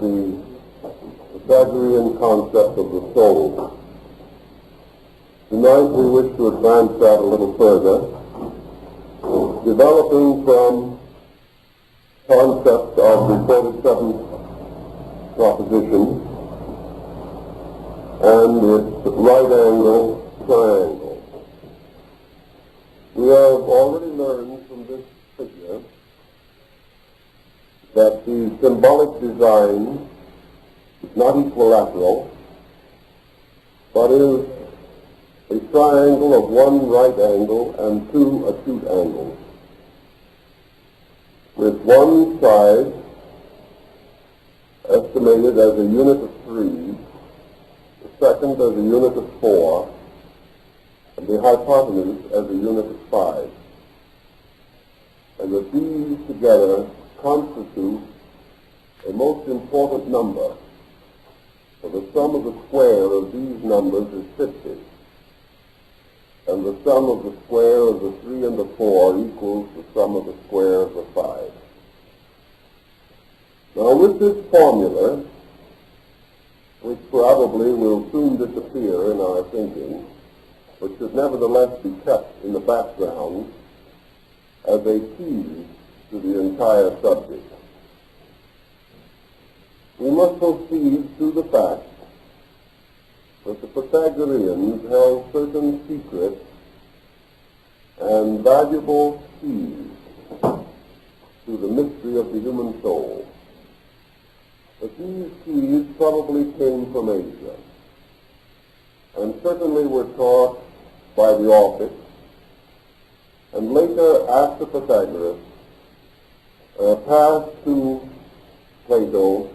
the Pythagorean concept of the soul. Tonight we wish to advance that a little further, developing from concepts of the 47th proposition and its right angle triangle. We have already learned from this figure that the symbolic design is not equilateral, but is a triangle of one right angle and two acute angles, with one side estimated as a unit of 3, the second as a unit of 4, and the hypotenuse as a unit of 5. And that these together constitute a most important number, for the sum of the square of these numbers is 50, and the sum of the square of the 3 and the 4 equals the sum of the square of the 5. Now with this formula, which probably will soon disappear in our thinking, but should nevertheless be kept in the background as a key to the entire subject, we must proceed to the fact that the Pythagoreans held certain secret and valuable keys to the mystery of the human soul. But these keys probably came from Asia, and certainly were taught by the Orphics, and later, after Pythagoras, passed to Plato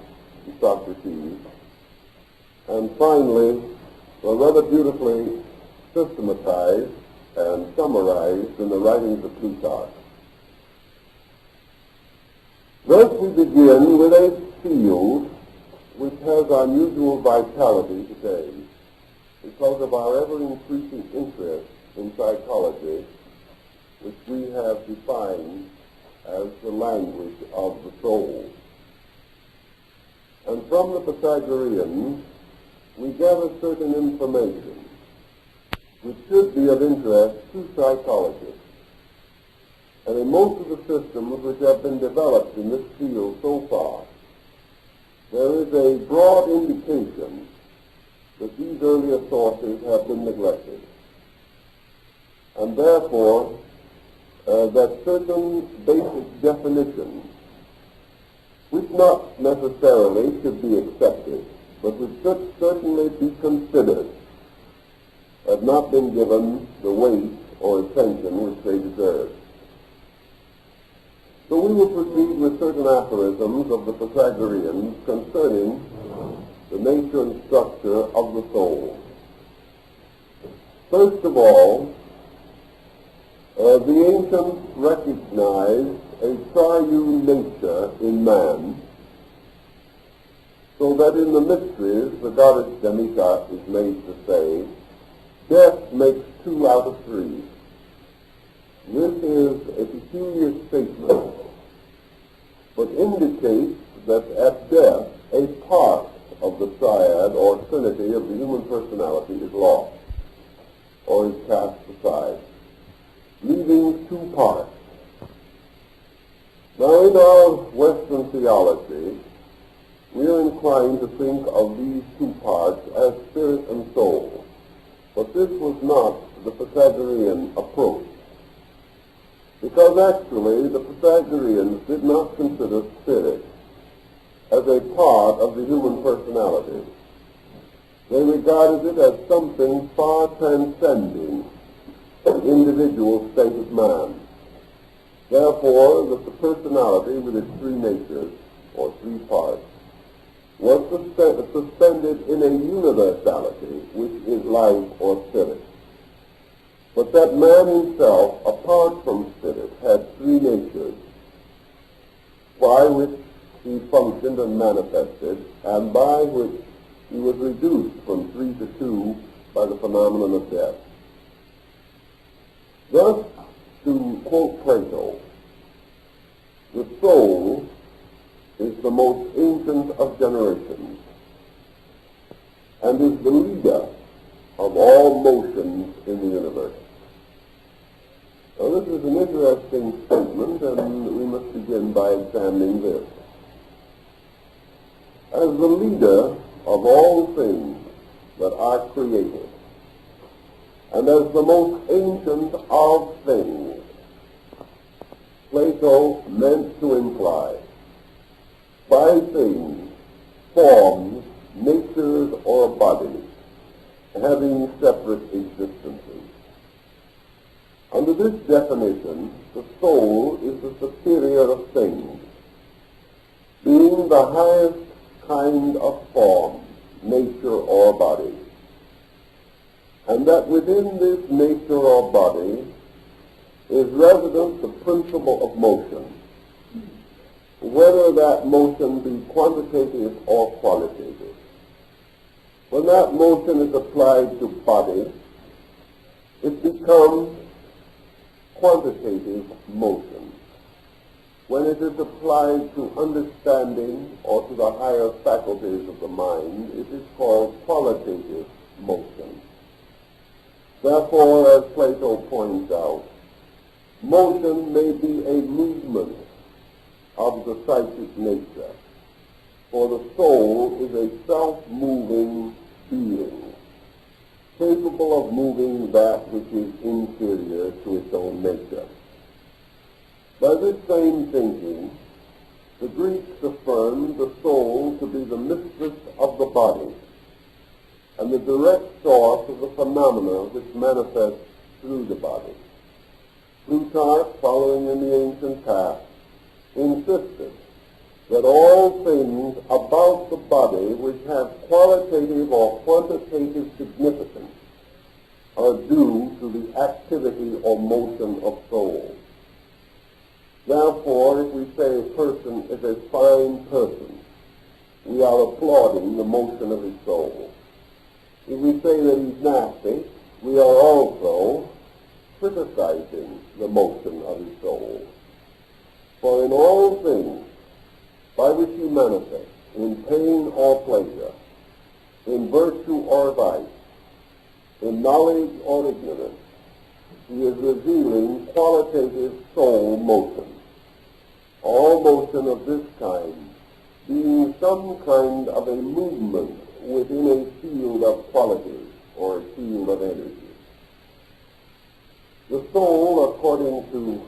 and Socrates, and finally were rather beautifully systematized and summarized in the writings of Plutarch. Thus we begin with a field which has unusual vitality today because of our ever-increasing interest in psychology, which we have defined as the language of the soul. And from the Pythagoreans, we gather certain information which should be of interest to psychologists. And in most of the systems which have been developed in this field so far, there is a broad indication that these earlier sources have been neglected, and therefore that certain basic definitions, which not necessarily should be accepted, but which should certainly be considered, have not been given the weight or attention which they deserve. So we will proceed with certain aphorisms of the Pythagoreans concerning the nature and structure of the soul. First of all, the ancients recognized a triune nature in man, so that in the mysteries the goddess Demeter is made to say, death makes 2 out of 3. This is a peculiar statement, but indicates that at death a part of the triad or trinity of the human personality is lost, or is cast aside, leaving 2 parts. Now in our Western theology, we are inclined to think of these 2 parts as spirit and soul, but this was not the Pythagorean approach, because actually the Pythagoreans did not consider spirit as a part of the human personality. They regarded it as something far transcending the individual state of man. Therefore, that the personality with its 3 natures, or 3 parts, was suspended in a universality, which is life or spirit. But that man himself, apart from spirit, had 3 natures, by which he functioned and manifested, and by which he was reduced from 3 to 2 by the phenomenon of death. Thus, to quote Plato, the soul is the most ancient of generations and is the leader of all motions in the universe. Now, this is an interesting statement, and we must begin by examining this. As the leader of all things that are created, and as the most ancient of things, Plato meant to imply by things, forms, natures, or bodies having separate existences. Under this definition, the soul is the superior of things, being the highest kind of form, nature, or body, and that within this nature or body is resident the principle of motion, whether that motion be quantitative or qualitative. When that motion is applied to body, it becomes quantitative motion. When it is applied to understanding or to the higher faculties of the mind, it is called qualitative motion. Therefore, as Plato points out, motion may be a movement of the psychic nature, for the soul is a self-moving being, capable of moving that which is inferior to its own nature. By this same thinking, the Greeks affirmed the soul to be the mistress of the body and the direct source of the phenomena which manifest through the body. Plutarch, following in the ancient path, insisted that all things about the body which have qualitative or quantitative significance are due to the activity or motion of soul. Therefore, if we say a person is a fine person, we are applauding the motion of his soul. If we say that he's nasty, we are also criticizing the motion of his soul. For in all things by which he manifests, in pain or pleasure, in virtue or vice, in knowledge or ignorance, he is revealing qualitative soul motion. All motion of this kind being some kind of a movement within a field of qualities or a field of energy. The soul, according to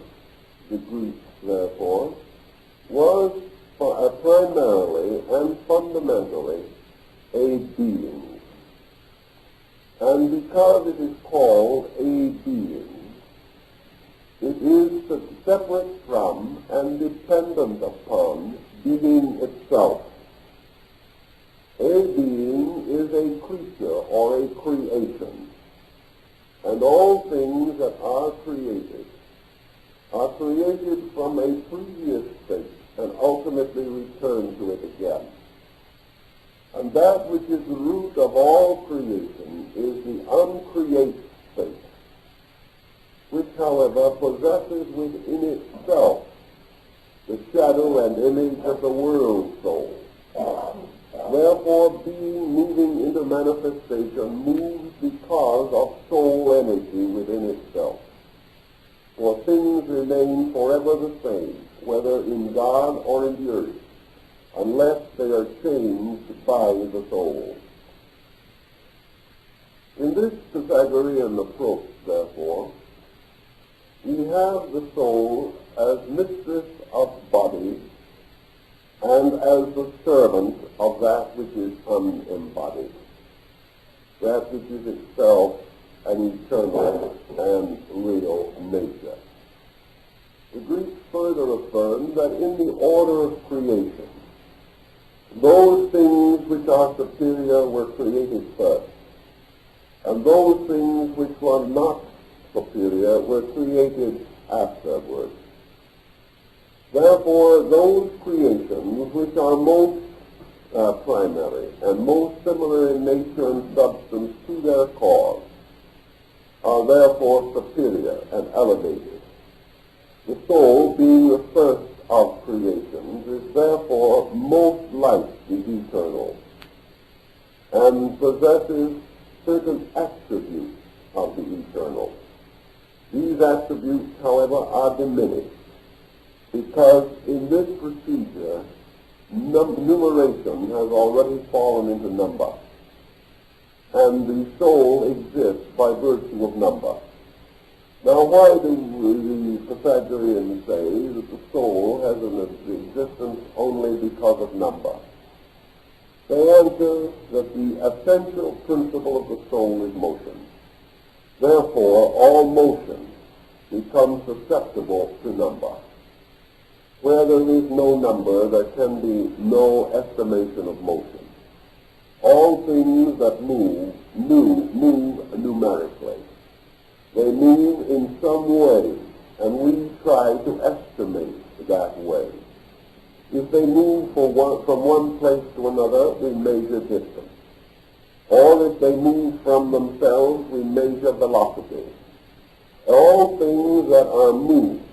the Greeks, therefore, was primarily and fundamentally a being. And because it is called a being, it is separate from and dependent upon being itself. A being is a creature or a creation, and all things that are created from a previous state and ultimately return to it again. And that which is the root of all creation is the uncreate state, which, however, possesses within itself the shadow and image of the world soul. Therefore, being moving into manifestation moves because of soul energy within itself. For things remain forever the same, whether in God or in the earth, unless they are changed by the soul. In this Pythagorean approach, therefore, we have the soul as mistress of body and as the servant of that which is unembodied, that which is itself an eternal and real nature. The Greeks further affirmed that in the order of creation, those things which are superior were created first, and those things which were not superior were created afterwards. Therefore, those creations which are most primary and most similar in nature and substance to their cause are therefore superior and elevated, the soul being the first of creations is therefore most like the eternal and possesses certain attributes of the eternal. These attributes, however, are diminished because in this procedure, numeration has already fallen into number, and the soul exists by virtue of number. Now, why do the Pythagoreans say that the soul has an existence only because of number? They answer that the essential principle of the soul is motion. Therefore, all motion becomes susceptible to number. Where there is no number, there can be no estimation of motion. All things that move numerically. They move in some way, and we try to estimate that way. If they move from one place to another, we measure distance. Or if they move from themselves, we measure velocity. All things that are moved,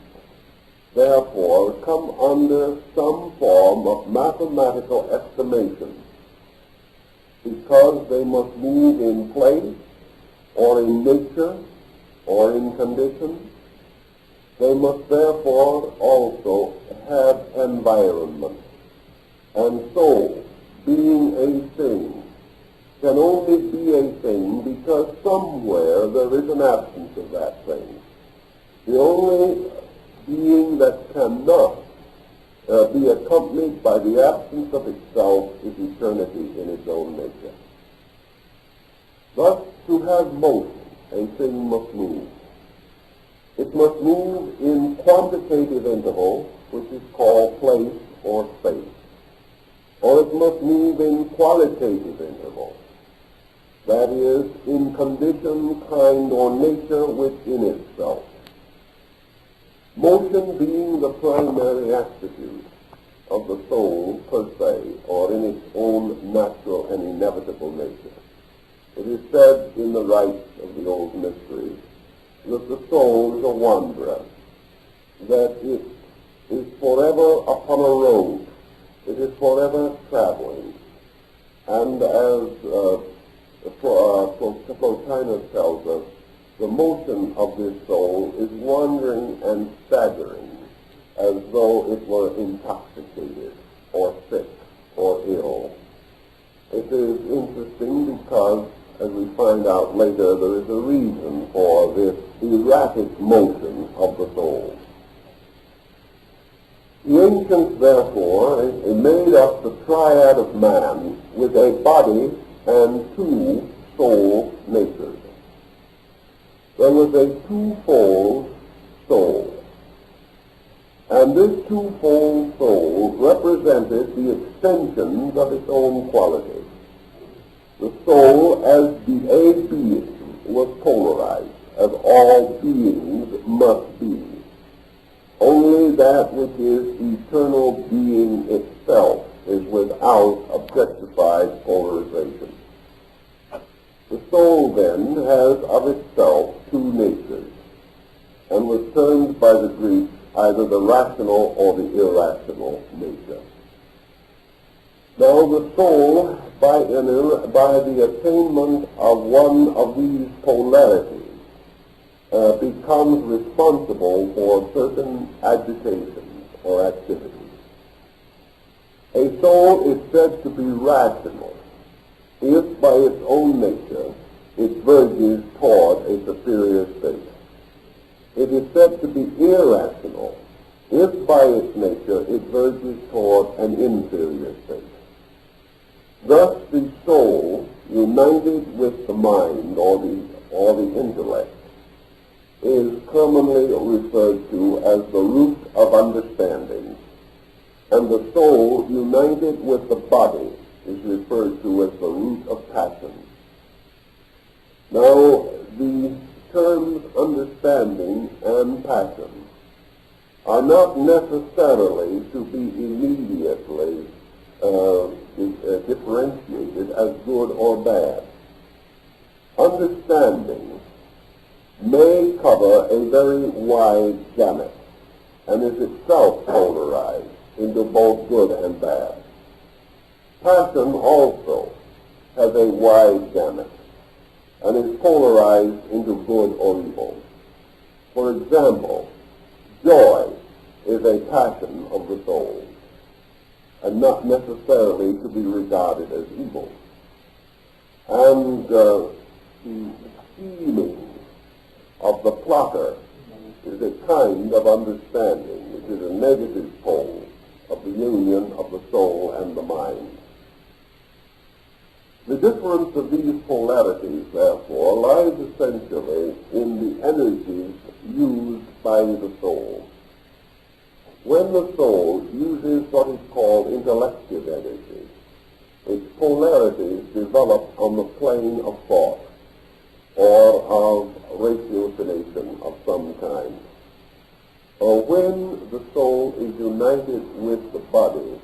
therefore, come under some form of mathematical estimation, because they must move in place, or in nature, or in condition. They must therefore also have environment. And so, being a thing can only be a thing because somewhere there is an absence of that thing. The only being that cannot be accompanied by the absence of itself is eternity in its own nature. Thus, to have motion, a thing must move. It must move in quantitative interval, which is called place or space. Or it must move in qualitative interval, that is, in condition, kind, or nature within itself. Motion being the primary attribute of the soul per se, or in its own natural and inevitable nature. It is said in the rites of the old mysteries that the soul is a wanderer, that it is forever upon a road, it is forever traveling, and as Plotinus tells us, the motion of this soul is wandering and staggering as though it were intoxicated or sick or ill. It is interesting because, as we find out later, there is a reason for this erratic motion of the soul. The ancients, therefore, made up the triad of man with a body and two soul natures. There was a twofold soul, and this twofold soul represented the extensions of its own qualities. The soul, as a being, was polarized, as all beings must be. Only that which is eternal being itself is without objectified polarization. The soul, then, has of itself two natures, and was termed by the Greeks either the rational or the irrational nature. Now the soul, by the attainment of one of these polarities, becomes responsible for certain agitations or activities. A soul is said to be rational if by its own nature it verges toward a superior state. It is said to be irrational if by its nature it verges toward an inferior state. Thus the soul, united with the mind or the intellect, is commonly referred to as the root of understanding, and the soul, united with the body, is referred to as the root of passion. Now, the terms understanding and passion are not necessarily to be immediately differentiated as good or bad. Understanding may cover a very wide gamut and is itself polarized into both good and bad. Passion also has a wide gamut and is polarized into good or evil. For example, joy is a passion of the soul, and not necessarily to be regarded as evil. And the scheming of the plotter is a kind of understanding, which is a negative pole of the union of the soul and the mind. The difference of these polarities, therefore, lies essentially in the energies used by the soul. When the soul uses what is called intellective energy, its polarities develop on the plane of thought or of ratiocination of some kind. Or when the soul is united with the body,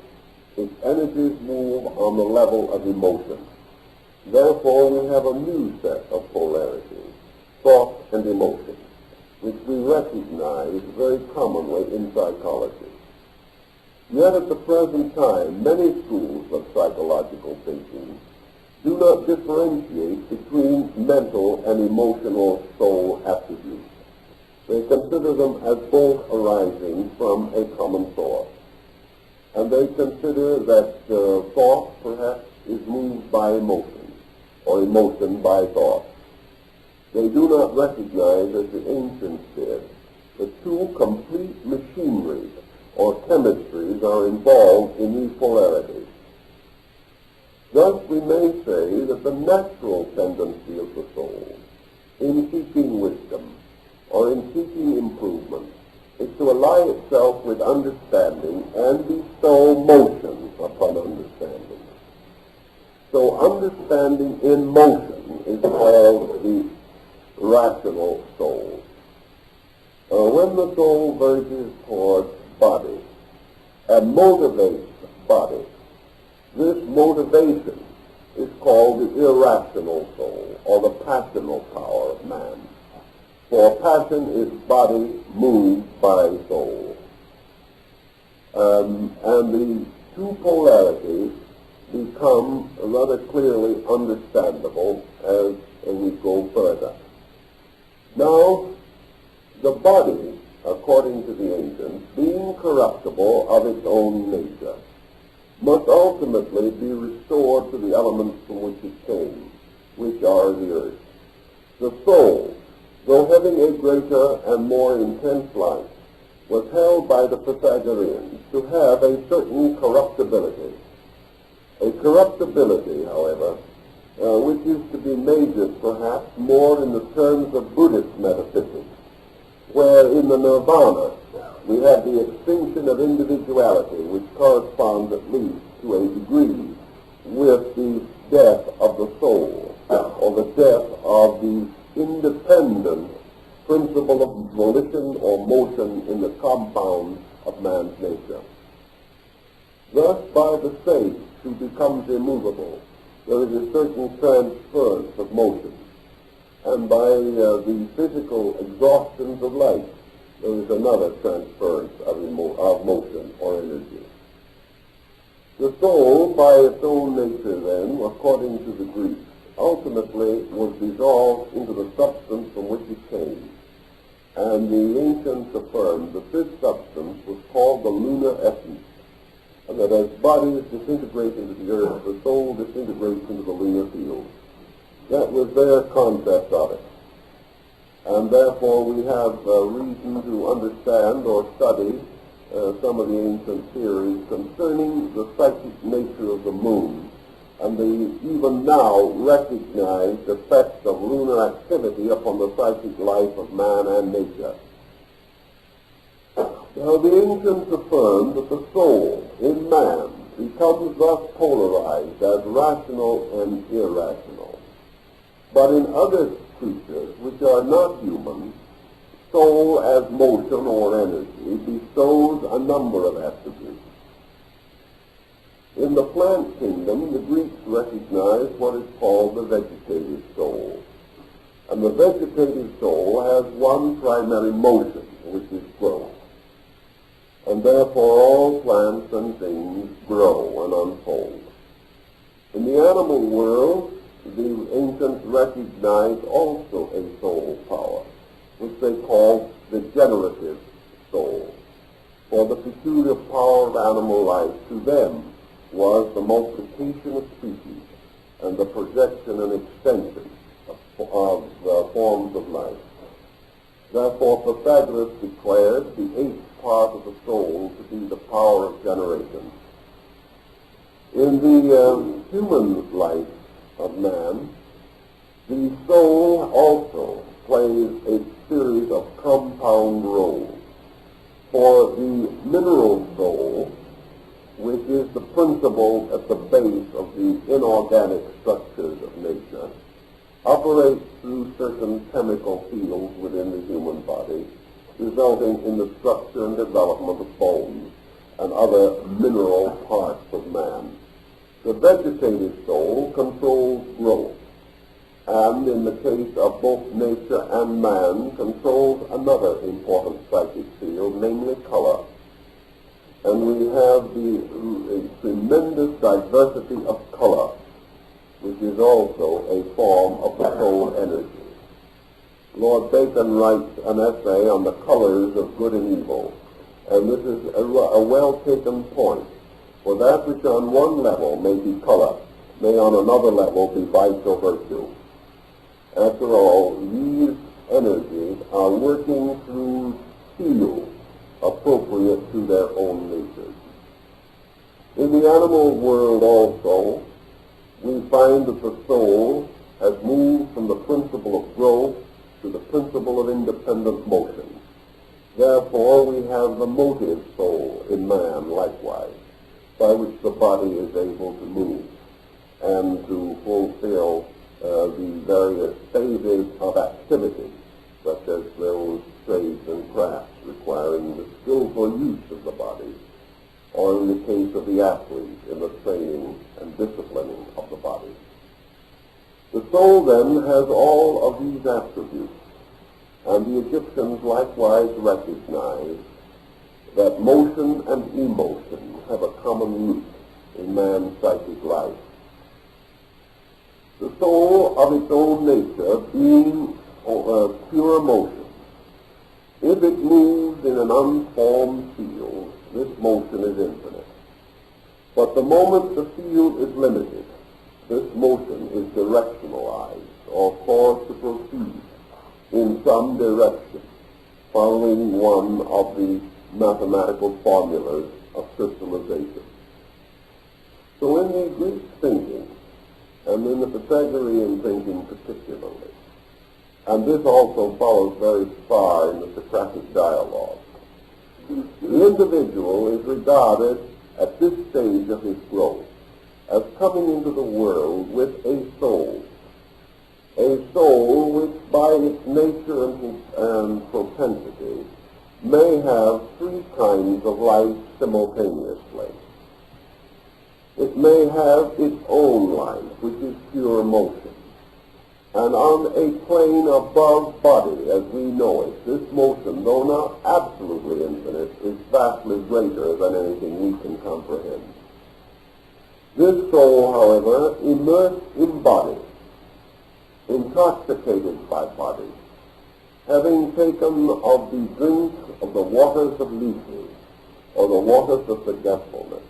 its energies move on the level of emotion. Therefore, we have a new set of polarities, thought and emotion, which we recognize very commonly in psychology. Yet at the present time, many schools of psychological thinking do not differentiate between mental and emotional soul attributes. They consider them as both arising from a common source. And they consider that thought perhaps is moved by emotion, or emotion by thought. They do not recognize, as the ancients did, that two complete machineries or chemistries are involved in these polarities. Thus we may say that the natural tendency of the soul in seeking wisdom or in seeking improvement is to ally itself with understanding and bestow motion upon understanding. So understanding in motion is called the rational soul. When the soul verges towards body and motivates body, this motivation is called the irrational soul, or the passional power of man. For passion is body moved by soul. And the two polarities become rather clearly understandable as we go further. Now, the body, according to the ancients, being corruptible of its own nature, must ultimately be restored to the elements from which it came, which are the earth. The soul, though having a greater and more intense life, was held by the Pythagoreans to have a certain corruptibility. A corruptibility, however, which is to be measured perhaps more in the terms of Buddhist metaphysics, where in the nirvana we have the extinction of individuality, which corresponds at least to a degree with the death of the soul, or the death of the independent principle of volition or motion in the compound of man's nature. Thus, by the state who becomes immovable, there is a certain transference of motion, and by the physical exhaustions of life, there is another transference of motion or energy. The soul, by its own nature then, according to the Greeks, ultimately was dissolved into the substance from which it came. And the ancients affirmed that this substance was called the lunar essence, and that as bodies disintegrate into the earth, the soul disintegrates into the lunar field. That was their concept of it. And therefore we have reason to understand or study some of the ancient theories concerning the psychic nature of the moon and the even now recognized effects of lunar activity upon the psychic life of man and nature. Now the ancients affirmed that the soul in man becomes thus polarized as rational and irrational. But in other creatures which are not human, soul as motion or energy bestows a number of attributes. In the plant kingdom, the Greeks recognize what is called the vegetative soul. And the vegetative soul has one primary motion, which is growth. Therefore all plants and things grow and unfold. In the animal world, the ancients recognized also a soul power, which they called the generative soul. For the peculiar power of animal life to them was the multiplication of species and the projection and extension of forms of life. Therefore Pythagoras declared the eighth part of the soul to be the power of generation. In the human life of man, the soul also plays a series of compound roles. For the mineral soul, which is the principle at the base of the inorganic structures of nature, operates through certain chemical fields within the human body, resulting in the structure and development of bones and other mineral parts of man. The vegetative soul controls growth, and in the case of both nature and man, controls another important psychic field, namely color. And we have a tremendous diversity of color, which is also a form of the soul energy. Lord Bacon writes an essay on the colors of good and evil, and this is a well-taken point, for that which on one level may be color, may on another level be vice or virtue. After all, these energies are working through fields appropriate to their own natures. In the animal world also, we find that the soul has moved from the principle of growth to the principle of independent motion. Therefore, we have the motive soul in man likewise, by which the body is able to move and to fulfill the various phases of activity, such as those trades and crafts requiring the skillful use of the body, or in the case of the athlete, in the training and disciplining of the body. The soul then has all of these attributes, and the Egyptians likewise recognized that motion and emotion have a common root in man's psychic life. The soul of its own nature being pure motion, if it moves in an unformed field, this motion is infinite. But the moment the field is limited, this motion is directionalized or caused to proceed in some direction, following one of the mathematical formulas of crystallization. So in the Greek thinking, and in the Pythagorean thinking particularly, and this also follows very far in the Socratic dialogue, the individual is regarded at this stage of his growth as coming into the world with a soul which by its nature and propensity may have three kinds of life simultaneously. It may have its own life, which is pure motion. And on a plane above body, as we know it, this motion, though not absolutely infinite, is vastly greater than anything we can comprehend. This soul, however, immersed in body, intoxicated by body, having taken of the drink of the waters of Lethe, or the waters of forgetfulness,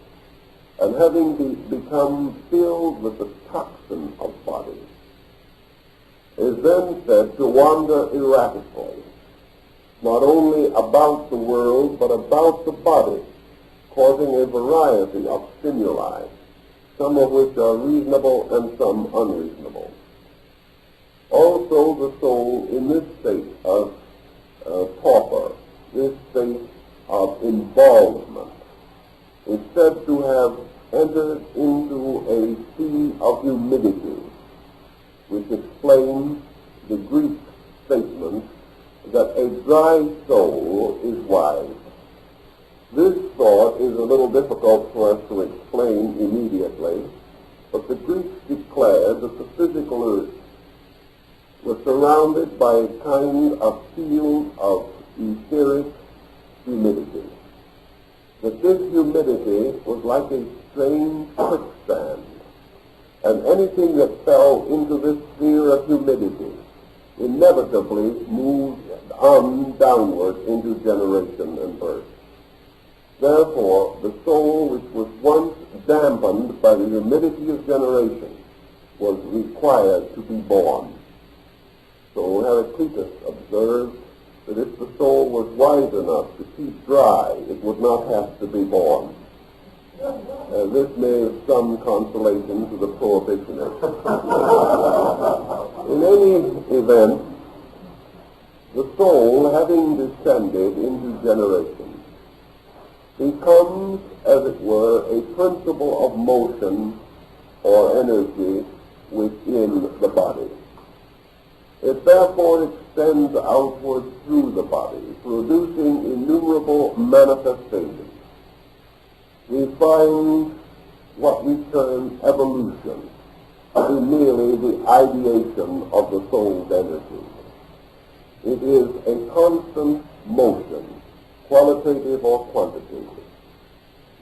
and having become filled with the toxin of body, is then said to wander erratically, not only about the world, but about the body, causing a variety of stimuli, some of which are reasonable and some unreasonable. Also the soul in this state of torpor, this state of involvement, is said to have entered into a sea of humidity, which explains the Greek statement that a dry soul is wise. This thought is a little difficult for us to explain immediately, but the Greeks declared that the physical earth was surrounded by a kind of field of etheric humidity. that this humidity was like a strange quicksand, and anything that fell into this sphere of humidity inevitably moved on downward into generation and birth. Therefore, the soul which was once dampened by the humidity of generation was required to be born. So Heraclitus observed that if the soul was wise enough to keep dry, it would not have to be born. This may have some consolation to the prohibitionists. In any event, the soul, having descended into generation, becomes, as it were, a principle of motion or energy within the body. It therefore extends outward through the body, producing innumerable manifestations. We find what we term evolution to be merely the ideation of the soul's energy. It is a constant motion, qualitative or quantitative.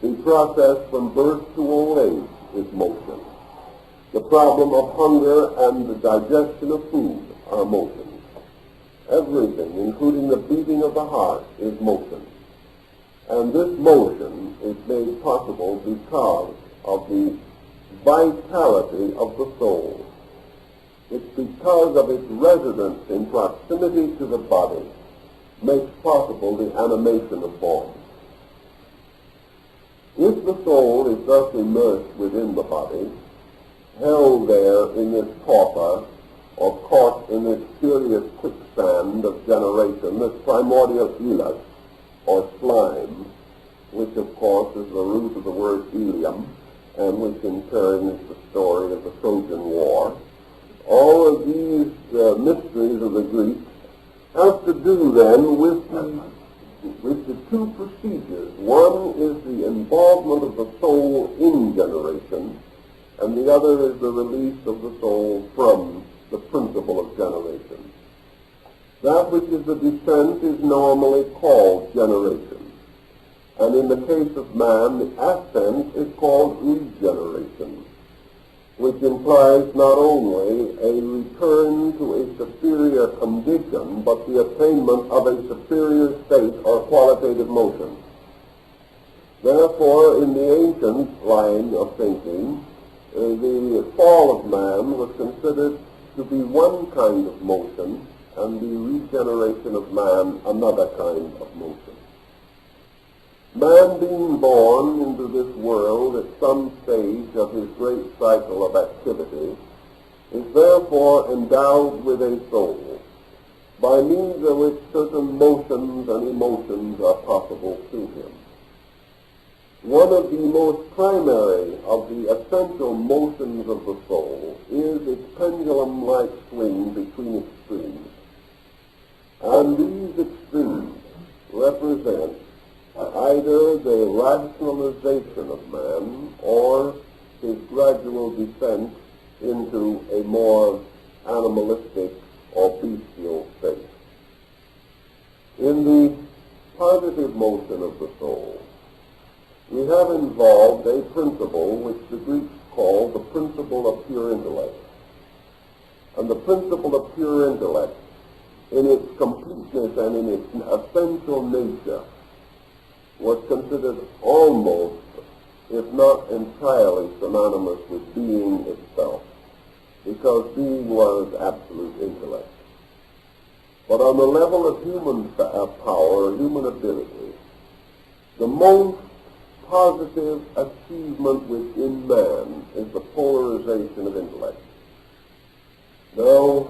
The process from birth to old age is motion. The problem of hunger and the digestion of food are motions. Everything, including the beating of the heart, is motion. And this motion is made possible because of the vitality of the soul. It's because of its residence in proximity to the body makes possible the animation of form. If the soul is thus immersed within the body, held there in this torpor, or caught in this curious quicksand of generation, this primordial helix, or slime, which of course is the root of the word helium, and which in turn is the story of the Trojan War. All of these mysteries of the Greeks have to do then with the two procedures. One is the involvement of the soul in generation, and the other is the release of the soul from the principle of generation. That which is the descent is normally called generation, and in the case of man, the ascent is called regeneration, which implies not only a return to a superior condition, but the attainment of a superior state or qualitative motion. Therefore, in the ancient line of thinking, the fall of man was considered to be one kind of motion, and the regeneration of man another kind of motion. Man being born into this world at some stage of his great cycle of activity is therefore endowed with a soul, by means of which certain motions and emotions are possible to him. One of the most primary of the essential motions of the soul is its pendulum-like swing between extremes. And these extremes represent either the rationalization of man or his gradual descent into a more animalistic or bestial state. In the positive motion of the soul, we have involved a principle which the Greeks call the principle of pure intellect. And the principle of pure intellect, in its completeness and in its essential nature, was considered almost, if not entirely, synonymous with being itself, because being was absolute intellect. But on the level of human power, human ability, the most positive achievement within man is the polarization of intellect. Now,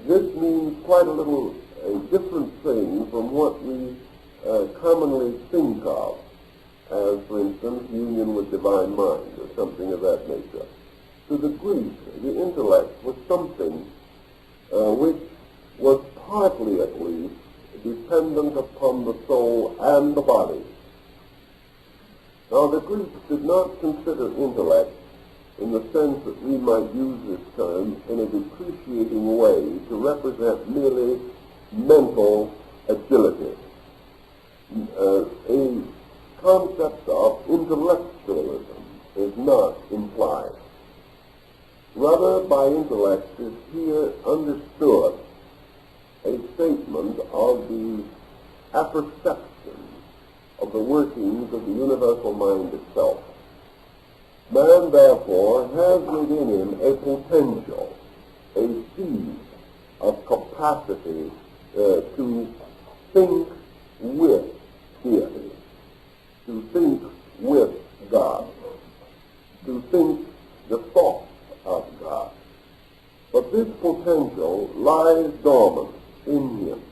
this means quite a different thing from what we commonly think of as, for instance, union with divine mind or something of that nature. To the Greeks, the intellect was something which was partly, at least, dependent upon the soul and the body. Now, the Greeks did not consider intellect in the sense that we might use this term in a depreciating way to represent merely mental agility. A concept of intellectualism is not implied. Rather, by intellect is here understood a statement of the apperception of the workings of the universal mind itself. Man, therefore, has within him a potential, a seed of capacity to think with deity, to think with God, to think the thoughts of God. But this potential lies dormant in him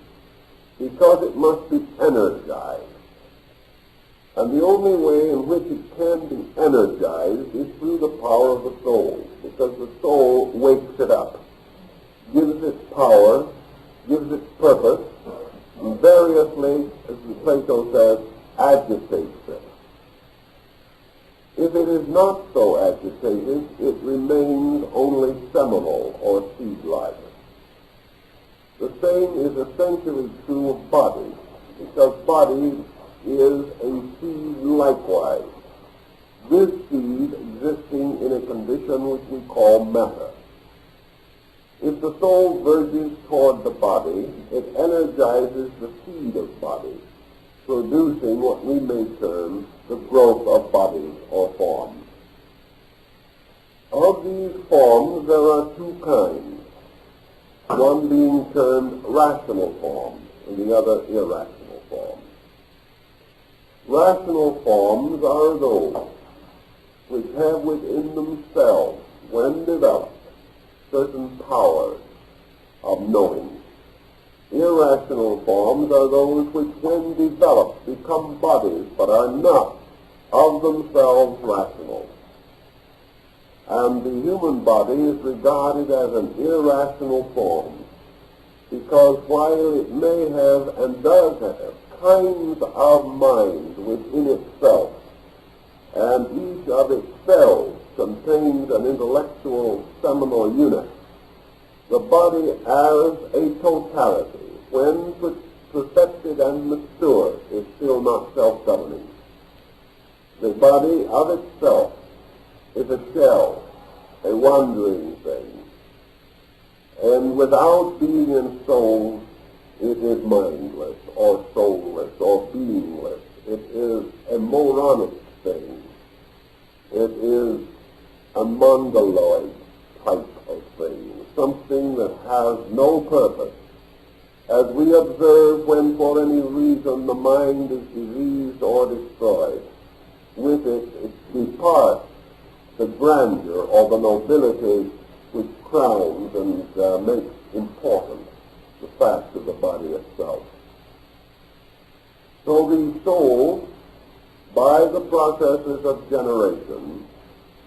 because it must be energized. And the only way in which it can be energized is through the power of the soul, because the soul wakes it up, gives it power, gives it purpose, and variously, as Plato says, agitates it. If it is not so agitated, it remains only seminal or seed-like. The same is essentially true of body, because body is a seed likewise, this seed existing in a condition which we call matter. If the soul verges toward the body, it energizes the seed of body, producing what we may term the growth of bodies or forms. Of these forms there are two kinds, one being termed rational forms and the other irrational forms. Rational forms are those which have within themselves, when developed, certain powers of knowing. Irrational forms are those which, when developed, become bodies, but are not of themselves rational. And the human body is regarded as an irrational form, because while it may have and does have kinds of mind within itself, and each of its cells contains an intellectual seminal unit, the body as a totality, when perfected and mature, is still not self-governing. The body of itself is a shell, a wandering thing, and without being in soul, it is mindless or soulless or beingless. It is a moronic thing. It is a mongoloid type of thing, something that has no purpose. As we observe when for any reason the mind is diseased or destroyed, with it departs the grandeur or the nobility which crowns and makes important the fact of the body itself. So the soul, by the processes of generation,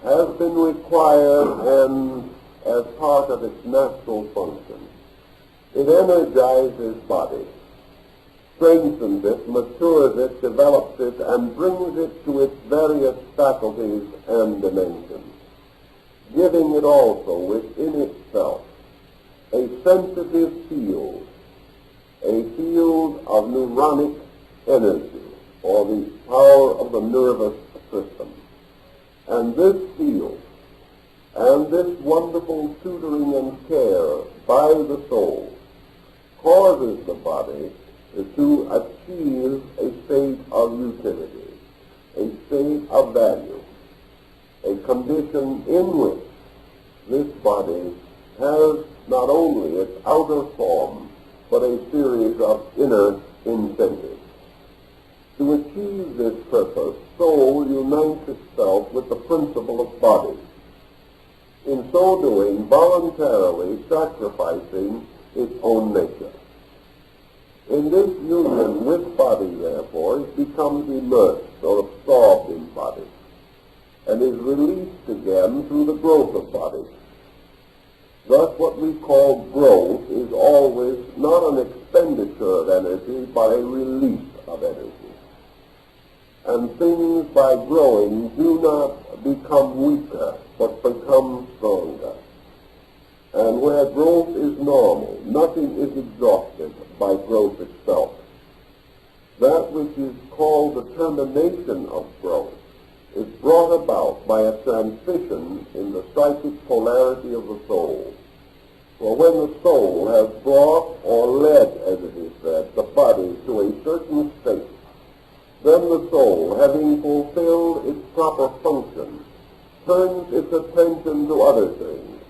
has been required and as part of its natural function. It energizes body, strengthens it, matures it, develops it, and brings it to its various faculties and dimensions, giving it also within itself a sensitive field, a field of neuronic energy, or the power of the nervous system. And this field, and this wonderful tutoring and care by the soul, causes the body to achieve a state of utility, a state of value, a condition in which this body has not only its outer form, but a series of inner incentives. To achieve this purpose, soul unites itself with the principle of body, in so doing voluntarily sacrificing its own nature. In this union with body, therefore, it becomes immersed or absorbed in body, and is released again through the growth of body. Thus, what we call growth is always not an expenditure of energy, but a release of energy. And things, by growing, do not become weaker, but become stronger. And where growth is normal, nothing is exhausted by growth itself. that which is called the termination of growth is brought about by a transition in the psychic polarity of the soul. For when the soul has brought or led, as it is said, the body to a certain state, then the soul, having fulfilled its proper function, turns its attention to other things,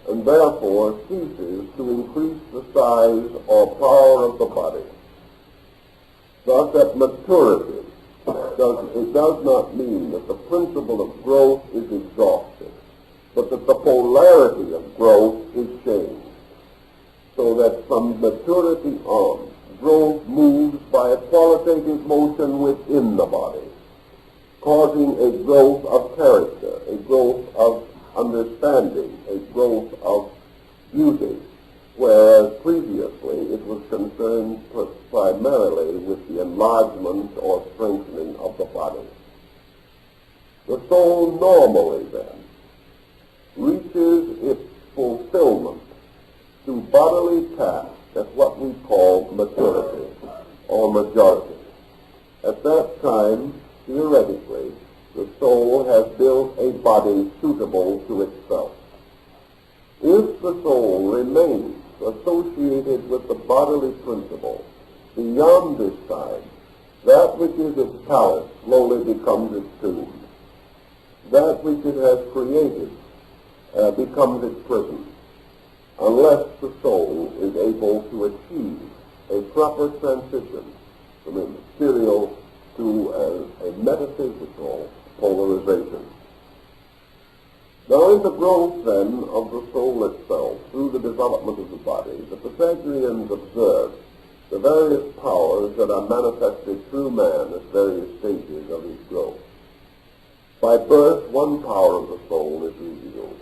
and therefore ceases to increase the size or power of the body. Thus, at maturity, it does not mean that the principle of growth is exhausted, but that the polarity of growth is changed, so that from maturity on, growth moves by a qualitative motion within the body, causing a growth of character, a growth of understanding, a growth of beauty, whereas previously it was concerned primarily with the enlargement or strengthening of the body. The soul normally, then, reaches its fulfillment through bodily tasks at what we call maturity or majority. At that time, theoretically, the soul has built a body suitable to itself. If the soul remains associated with the bodily principle beyond this time, that which is its palace slowly becomes its tomb. That which it has created becomes its prison, unless the soul is able to achieve a proper transition from a material to a metaphysical polarization. Now, in the growth, then, of the soul itself, through the development of the body, the Pythagoreans observed the various powers that are manifested through man at various stages of his growth. By birth, one power of the soul is revealed,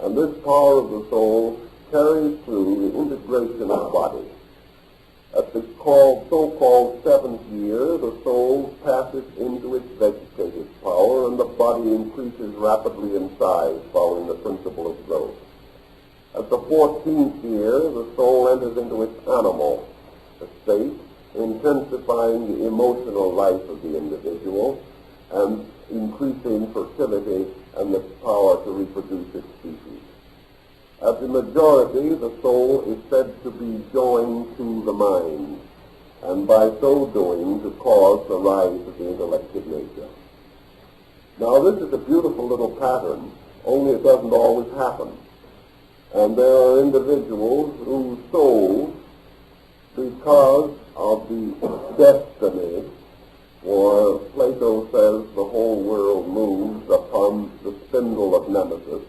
and this power of the soul carries through the integration of body. At the so-called seventh year, the soul passes into its vegetative power, and the body increases rapidly in size following the principle of growth. At the 14th year, the soul enters into its animal state, intensifying the emotional life of the individual and increasing fertility and the power to reproduce its species. At the majority, the soul is said to be joined to the mind, and by so doing to cause the rise of the intellective nature. Now, this is a beautiful little pattern, only it doesn't always happen. And there are individuals whose souls, because of the destiny, or Plato says the whole world moves upon the spindle of Nemesis,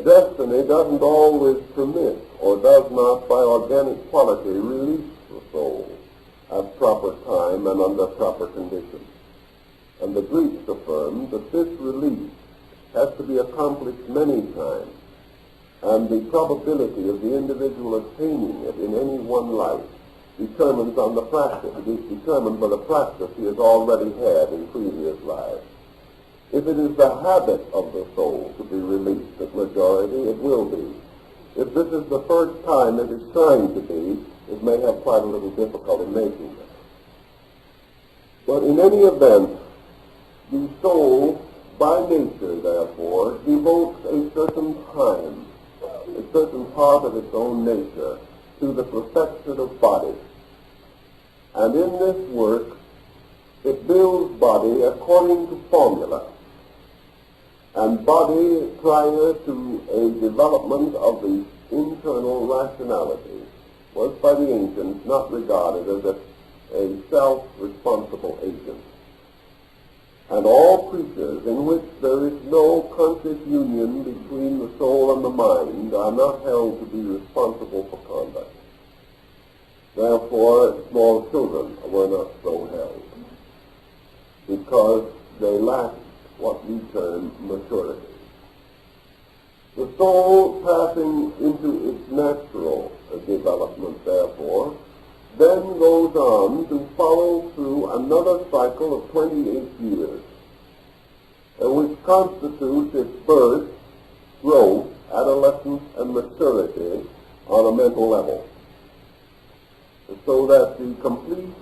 destiny doesn't always permit, or does not by organic quality release the soul at proper time and under proper conditions. And the Greeks affirmed that this release has to be accomplished many times, and the probability of the individual attaining it in any one life determines on the practice. It is determined by the practice he has already had in previous lives. If it is the habit of the soul to be released at majority, it will be. If this is the first time it is trying to be, it may have quite a little difficulty making it. But in any event, the soul, by nature, therefore, devotes a certain time, a certain part of its own nature, to the perfection of body. And in this work, it builds body according to formula. And body, prior to a development of the internal rationality, was by the ancients not regarded as a self-responsible agent. And all creatures in which there is no conscious union between the soul and the mind are not held to be responsible for conduct. Therefore, small children were not so held, because they lacked what we term maturity. The soul, passing into its natural development, therefore, then goes on to follow through another cycle of 28 years, which constitutes its birth, growth, adolescence, and maturity on a mental level, so that the complete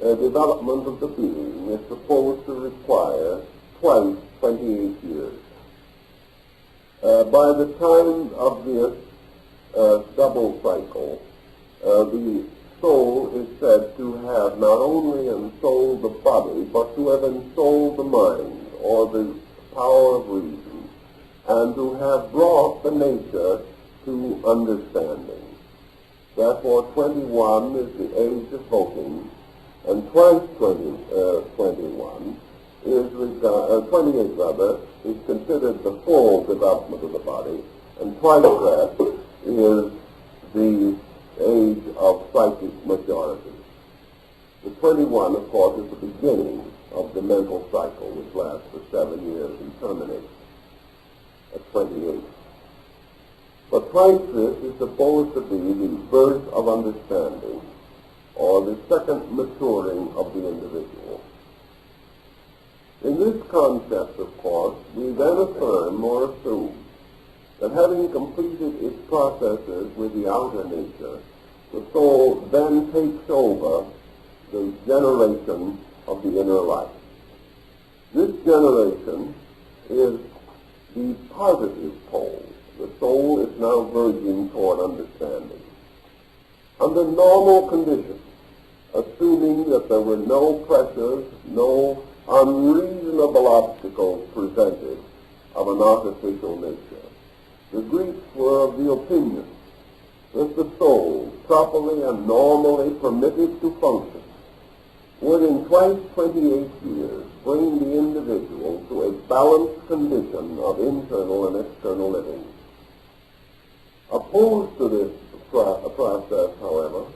development of the being is supposed to require twice 28 years. By the time of this double cycle, the soul is said to have not only ensouled the body, but to have ensouled the mind, or the power of reason, and to have brought the nature to understanding. Therefore, 21 is the age of voting, and twice 21 is 28 rather, is considered the full development of the body, and twice that is the age of psychic majority. The 21, of course, is the beginning of the mental cycle, which lasts for 7 years and terminates at 28. But twice this is supposed to be the birth of understanding, or the second maturing of the individual. In this concept, of course, we then affirm or assume that having completed its processes with the outer nature, the soul then takes over the generation of the inner life. This generation is the positive pole. The soul is now verging toward understanding. Under normal conditions, assuming that there were no pressures, no unreasonable obstacles presented of an artificial nature, the Greeks were of the opinion that the soul, properly and normally permitted to function, would in twice 28 years bring the individual to a balanced condition of internal and external living. Opposed to this process, however,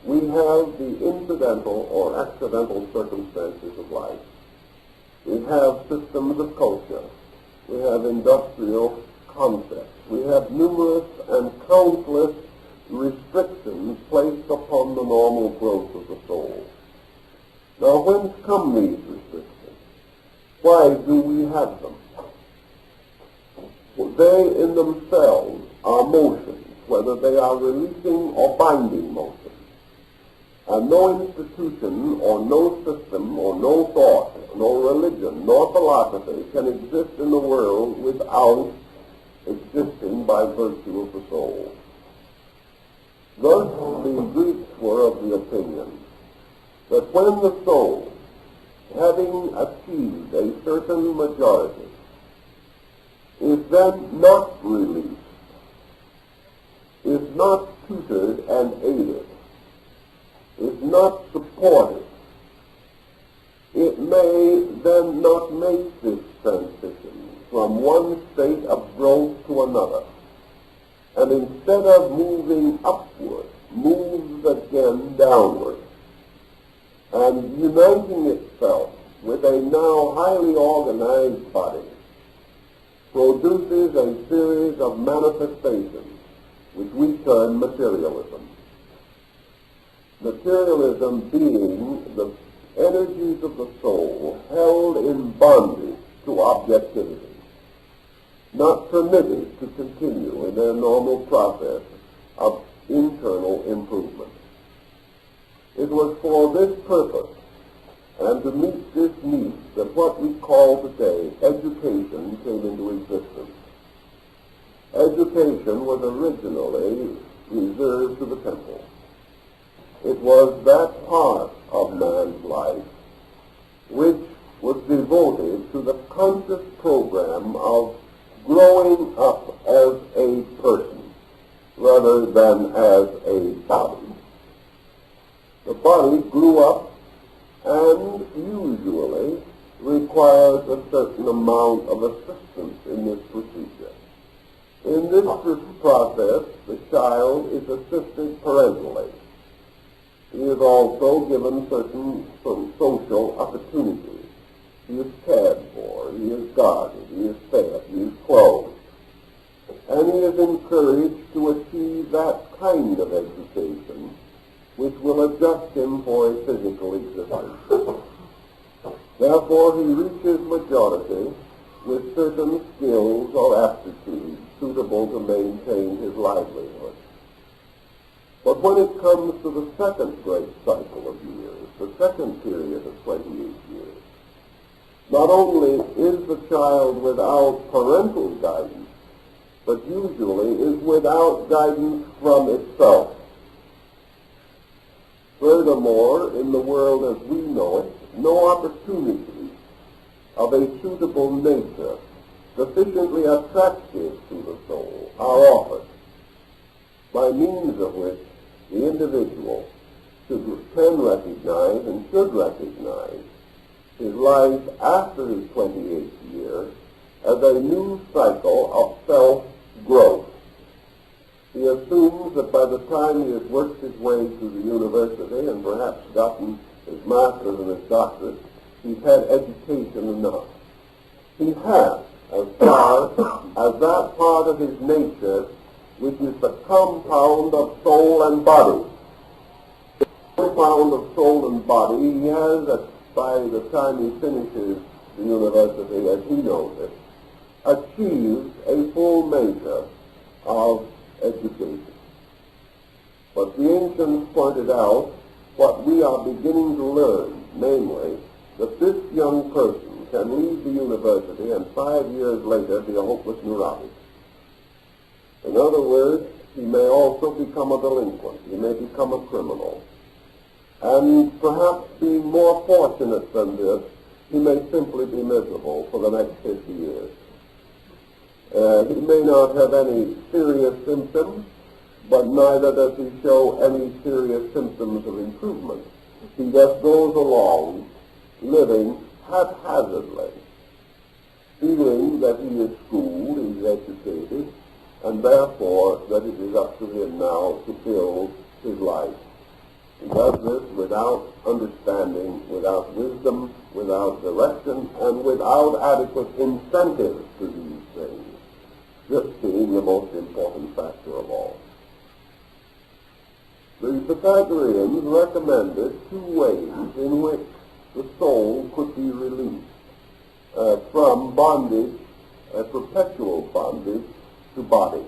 we have the incidental or accidental circumstances of life. We have systems of culture. We have industrial concepts. We have numerous and countless restrictions placed upon the normal growth of the soul. Now, whence come these restrictions? Why do we have them? They in themselves are motions, whether they are releasing or binding motions. And no institution or no system or no thought, no religion, nor philosophy can exist in the world without existing by virtue of the soul. Thus, the Greeks were of the opinion that when the soul, having achieved a certain majority, is then not released, is not tutored and aided, is not supported, it may then not make this transition from one state of growth to another, and instead of moving upward, moves again downward, and uniting itself with a now highly organized body, produces a series of manifestations which we term materialism. Materialism being the energies of the soul held in bondage to objectivity, not permitted to continue in their normal process of internal improvement. It was for this purpose and to meet this need that what we call today education came into existence. Education was originally reserved to the temple. It was that part of man's life which was devoted to the conscious program of growing up as a person rather than as a body. The body grew up and usually requires a certain amount of assistance in this procedure. In this process, the child is assisted parentally. He is also given certain social opportunities. He is cared for, he is guarded, he is fed, he is clothed. And he is encouraged to achieve that kind of education which will adjust him for a physical existence. Therefore, he reaches majority with certain skills or aptitudes suitable to maintain his livelihood. But when it comes to the second great cycle of years, the second period of 28 years. Not only is the child without parental guidance, but usually is without guidance from itself. Furthermore, in the world as we know it, no opportunity of a suitable nature sufficiently attractive to the soul are offered, by means of which the individual can recognize and should recognize his life after his 28th year as a new cycle of self-growth. He assumes that by the time he has worked his way through the university and perhaps gotten his master's and his doctorate, he's had education enough. He has, as far as that part of his nature which is the compound of soul and body. The compound of soul and body he has, by the time he finishes the university as he knows it, achieves a full measure of education. But the ancients pointed out what we are beginning to learn, namely, that this young person can leave the university and 5 years later be a hopeless neurotic. In other words, he may also become a delinquent. He may become a criminal. And perhaps being more fortunate than this, he may simply be miserable for the next 50 years. He may not have any serious symptoms, but neither does he show any serious symptoms of improvement. He just goes along living haphazardly, feeling that he is schooled, he is educated, and therefore that it is up to him now to build his life. He does this without understanding, without wisdom, without direction, and without adequate incentive to these things, this being the most important factor of all. The Pythagoreans recommended two ways in which the soul could be released from bondage, perpetual bondage, to body.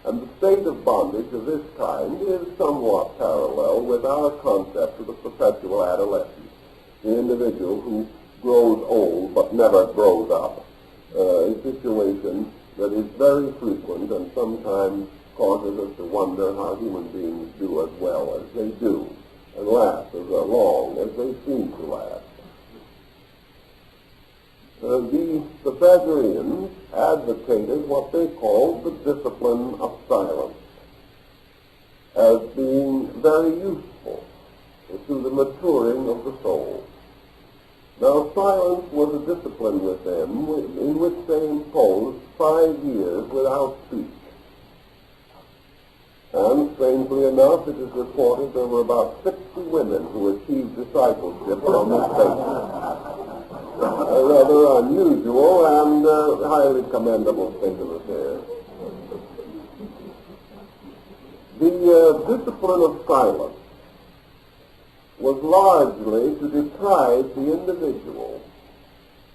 And the state of bondage of this kind is somewhat parallel with our concept of the perpetual adolescence, the individual who grows old but never grows up, a situation that is very frequent and sometimes causes us to wonder how human beings do as well as they do and last as long as they seem to last. The Pythagoreans advocated what they called the discipline of silence as being very useful to the maturing of the soul. Now, silence was a discipline with them in which they imposed 5 years without speech. And, strangely enough, it is reported there were about 60 women who achieved discipleship on this basis. A rather unusual and highly commendable state of affairs. The discipline of silence was largely to deprive the individual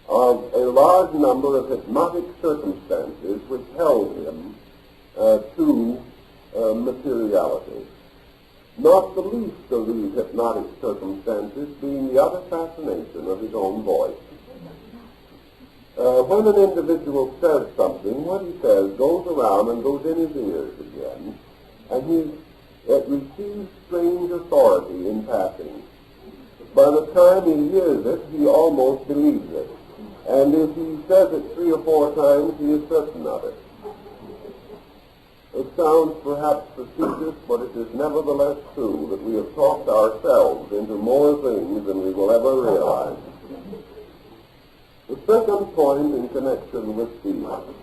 of a large number of hypnotic circumstances which held him to materiality. Not the least of these hypnotic circumstances being the utter fascination of his own voice. When an individual says something, what he says goes around and goes in his ears again, and it receives strange authority in passing. By the time he hears it, he almost believes it. And if he says it 3 or 4 times, he is certain of it. It sounds perhaps facetious, but it is nevertheless true that we have talked ourselves into more things than we will ever realize. The second point in connection with the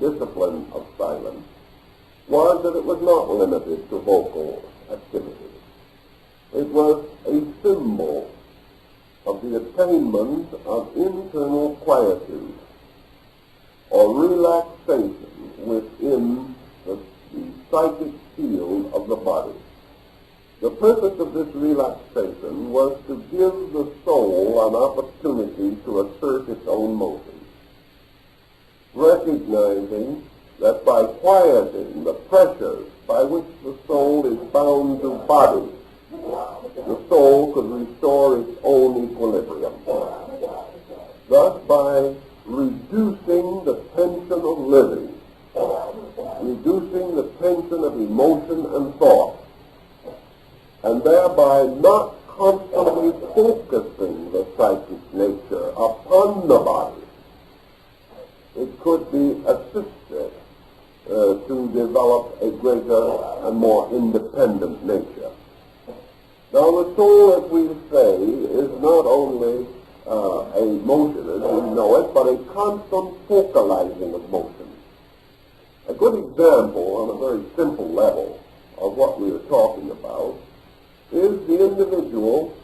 discipline of silence was that it was not limited to vocal activity. It was a symbol of the attainment of internal quietude or relaxation within the psychic field of the body. The purpose of this relaxation was to give the soul an opportunity to assert its own motion, recognizing that by quieting the pressures by which the soul is bound to body, the soul could restore its own equilibrium. Thus, by reducing the tension of living, reducing the tension of emotion and thought, and thereby not constantly focusing the psychic nature upon the body, it could be assisted to develop a greater and more independent nature. Now, the soul, as we say, is not only a motion as we know it, but a constant focalizing of motion. A good example on a very simple level of what we are talking about is the individual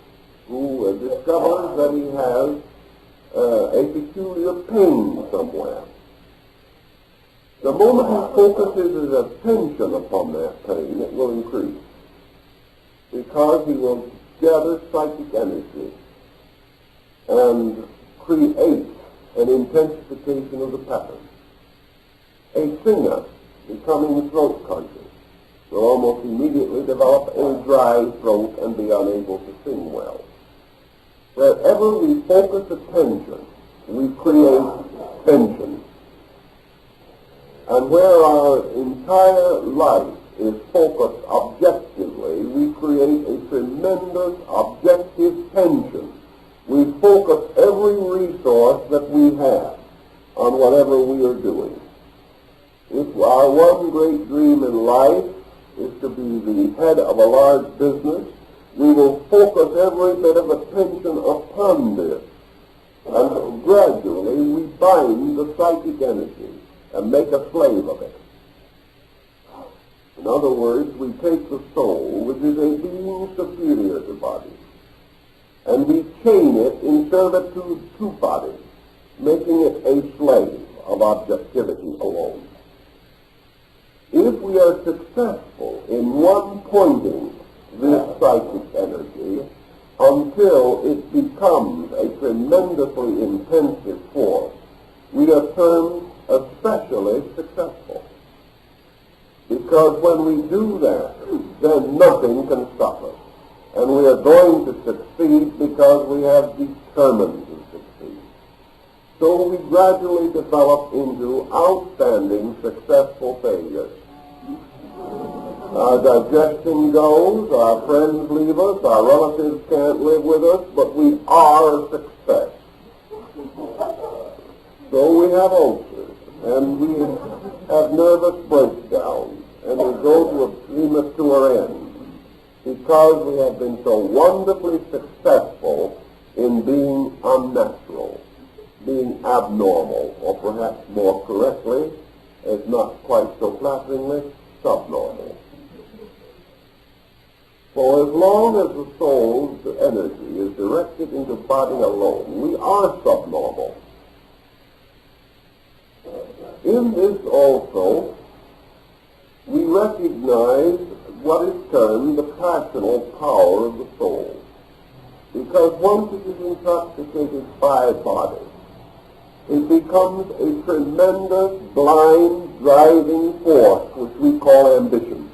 who discovers that he has a peculiar pain somewhere. The moment he focuses his attention upon that pain, it will increase, because he will gather psychic energy and create an intensification of the pattern. A singer becoming throat conscious will almost immediately develop a dry throat and be unable to sing well. Wherever we focus attention, we create tension. And where our entire life is focused objectively, we create a tremendous objective tension. We focus every resource that we have on whatever we are doing. If our one great dream in life is to be the head of a large business, we will focus every bit of attention upon this. And gradually we bind the psychic energy and make a slave of it. In other words, we take the soul, which is a being superior to body, and we chain it in servitude to body, making it a slave of objectivity alone. If we are successful in one-pointing this psychic energy until it becomes a tremendously intensive force, we are termed especially successful. Because when we do that, then nothing can stop us. And we are going to succeed because we have determined to succeed. So we gradually develop into outstanding successful failures. Our digestion goes, our friends leave us, our relatives can't live with us, but we are a success. So we have ulcers, and we have nervous breakdowns, and we go to a premature end because we have been so wonderfully successful in being unnatural, being abnormal, or perhaps more correctly, as not quite so flatteringly, subnormal. For as long as the soul's energy is directed into body alone, we are subnormal. In this also, we recognize what is termed the passional power of the soul. Because once it is intoxicated by body, it becomes a tremendous, blind, driving force, which we call ambition.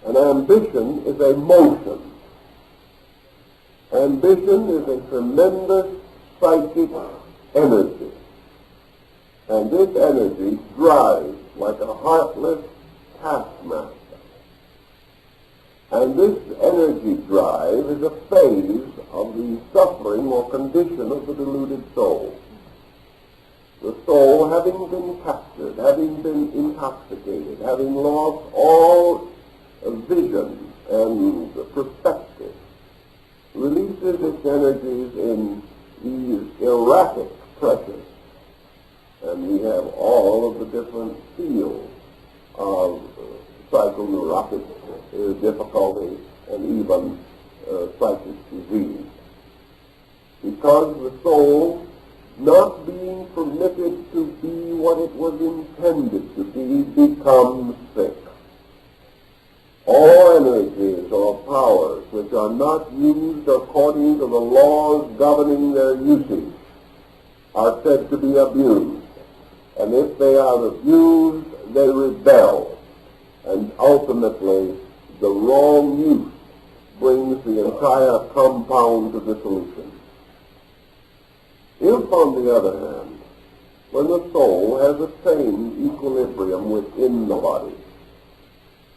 And ambition is a motion. Ambition is a tremendous psychic energy. And this energy drives like a heartless taskmaster. And this energy drive is a phase of the suffering or condition of the deluded soul. The soul, having been captured, having been intoxicated, having lost all vision and perspective, releases its energies in these erratic pressures. And we have all of the different fields of psychoneurotic difficulty and even psychic disease. Because the soul, not being permitted to be what it was intended to be, becomes sick. All energies or powers which are not used according to the laws governing their usage are said to be abused. And if they are abused, they rebel. And ultimately, the wrong use brings the entire compound to dissolution. If, on the other hand, when the soul has attained equilibrium within the body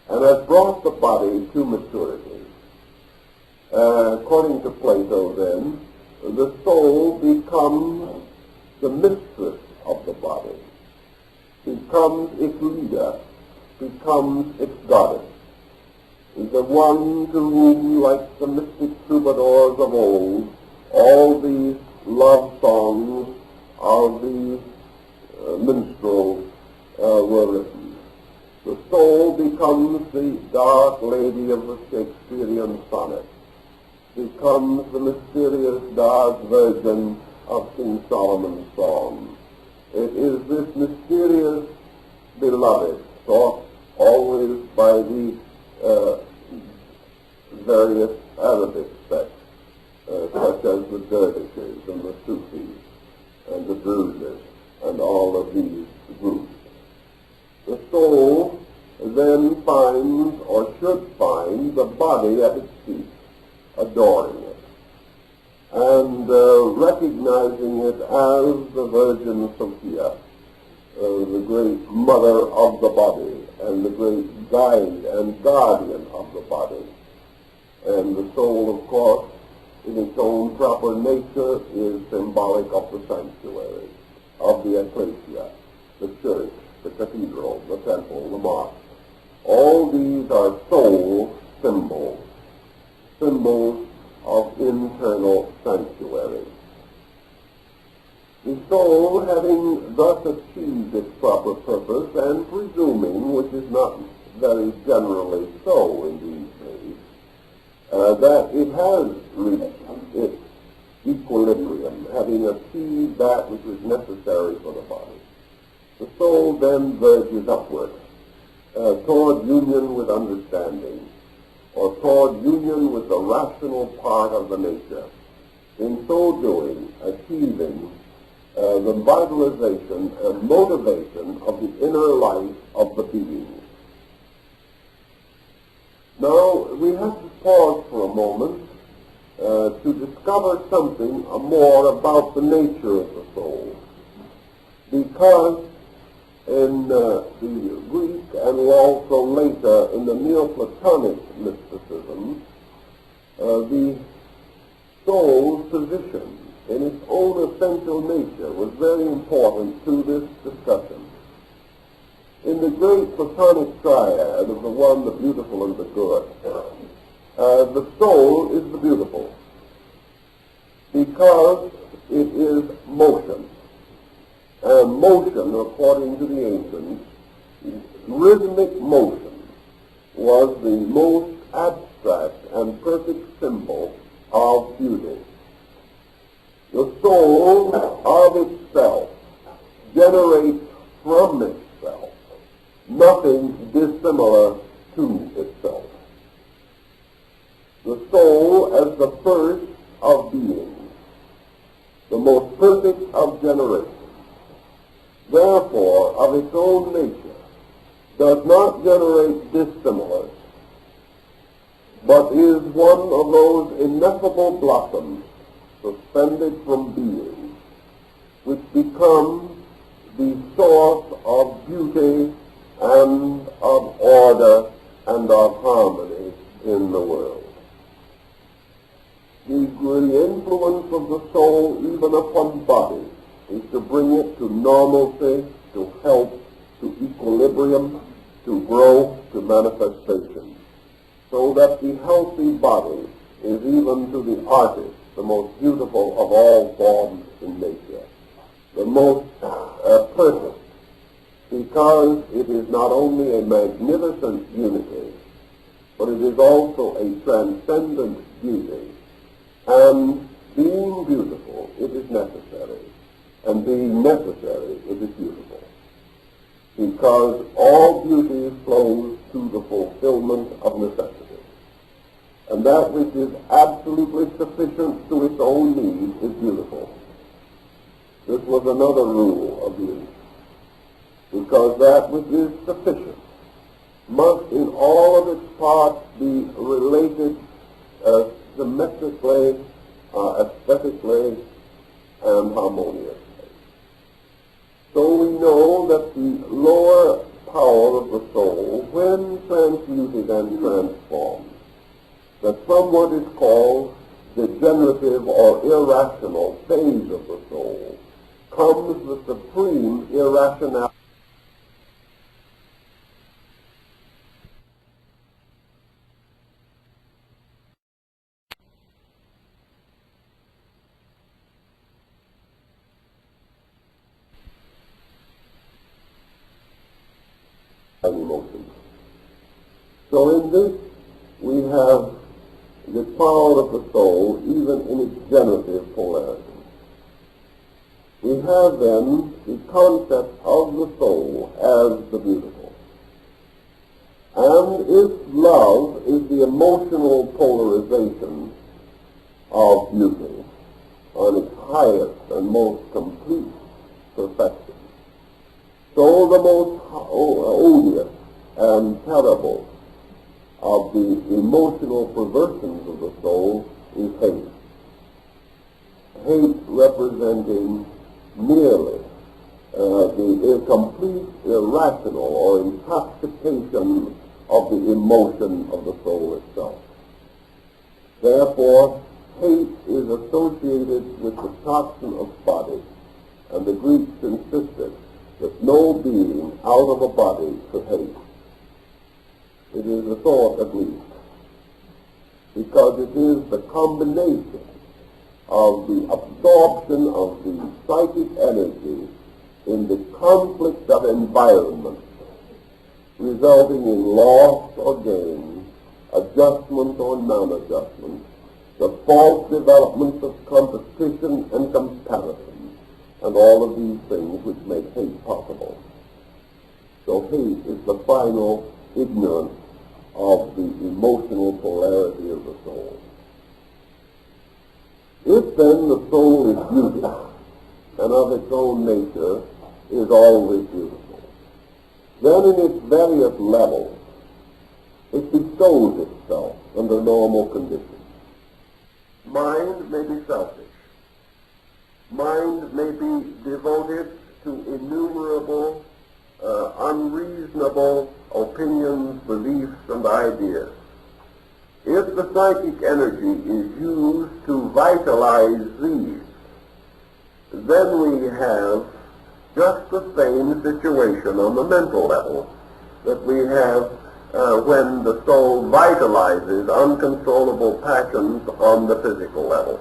and has brought the body to maturity, according to Plato then, the soul becomes the mistress of the body, becomes its leader, becomes its goddess, is the one to whom, like the mystic troubadours of old, all these love songs of these minstrels were written. The soul becomes the dark lady of the Shakespearean sonnet, becomes the mysterious dark virgin of King Solomon's song. It is this mysterious beloved, sought always by the various Arabic sects, such as the Dervishes and the Sufis and the Druids and all of these groups. The soul then finds, or should find, the body at its feet, adoring it, and recognizing it as the Virgin Sophia, the great mother of the body, and the great guide and guardian of the body. And the soul, of course, in its own proper nature, is symbolic of the sanctuary, of the ecclesia, the church, the cathedral, the temple, the mosque. All these are soul symbols, symbols of internal sanctuary. The soul, having thus achieved its proper purpose, and presuming, which is not very generally so in these days, that it has reached its equilibrium, having achieved that which is necessary for the body, the soul then verges upward toward union with understanding, or toward union with the rational part of the nature, in so doing achieving the vitalization and motivation of the inner life of the being. Now, we have to pause for a moment to discover something more about the nature of the soul, because in the Greek and also later in the Neoplatonic mysticism, the soul's position in its own essential nature was very important to this discussion. In the great Platonic triad of the one, the beautiful, and the good, the soul is the beautiful because it is motion. And motion, according to the ancients, rhythmic motion was the most abstract and perfect symbol of beauty. The soul of itself generates from itself nothing dissimilar to itself. The soul as the first of beings, the most perfect of generations, therefore of its own nature, does not generate dissimilars, but is one of those ineffable blossoms suspended from being, which become the source of beauty and of order and of harmony in the world. The influence of the soul even upon body is to bring it to normalcy, to health, to equilibrium, to growth, to manifestation, so that the healthy body is even to the artist the most beautiful of all forms in nature, the most perfect, because it is not only a magnificent unity, but it is also a transcendent beauty. And being beautiful, it is necessary. And being necessary, it is beautiful. Because all beauty flows to the fulfillment of necessity. And that which is absolutely sufficient to its own need is beautiful. This was another rule of beauty. Because that which is sufficient must in all of its parts be related symmetrically, aesthetically, and harmoniously. So we know that the lower power of the soul, when transmuted and transformed, that from what is called the generative or irrational phase of the soul, comes the supreme irrationality. And emotions. So in this we have the power of the soul even in its generative polarity. We have then the concept of the soul as the beautiful. And if love is the emotional polarization of beauty on its highest and most complete perfection, so the most odious and terrible of the emotional perversions of the soul is hate. Hate representing merely the complete irrational or intoxication of the emotion of the soul itself. Therefore, hate is associated with the toxin of body, and the Greeks insisted that no being out of a body could hate. It is a thought, at least, because it is the combination of the absorption of the psychic energy in the conflict of environment, resulting in loss or gain, adjustment or non-adjustment, the false developments of competition and comparison, and all of these things which make hate possible. So hate is the final ignorance of the emotional polarity of the soul. If then the soul is beauty, and of its own nature is always beautiful, then in its various levels it bestows itself under normal conditions. Mind may be selfish. Mind may be devoted to innumerable, unreasonable opinions, beliefs, and ideas. If the psychic energy is used to vitalize these, then we have just the same situation on the mental level that we have when the soul vitalizes uncontrollable passions on the physical level.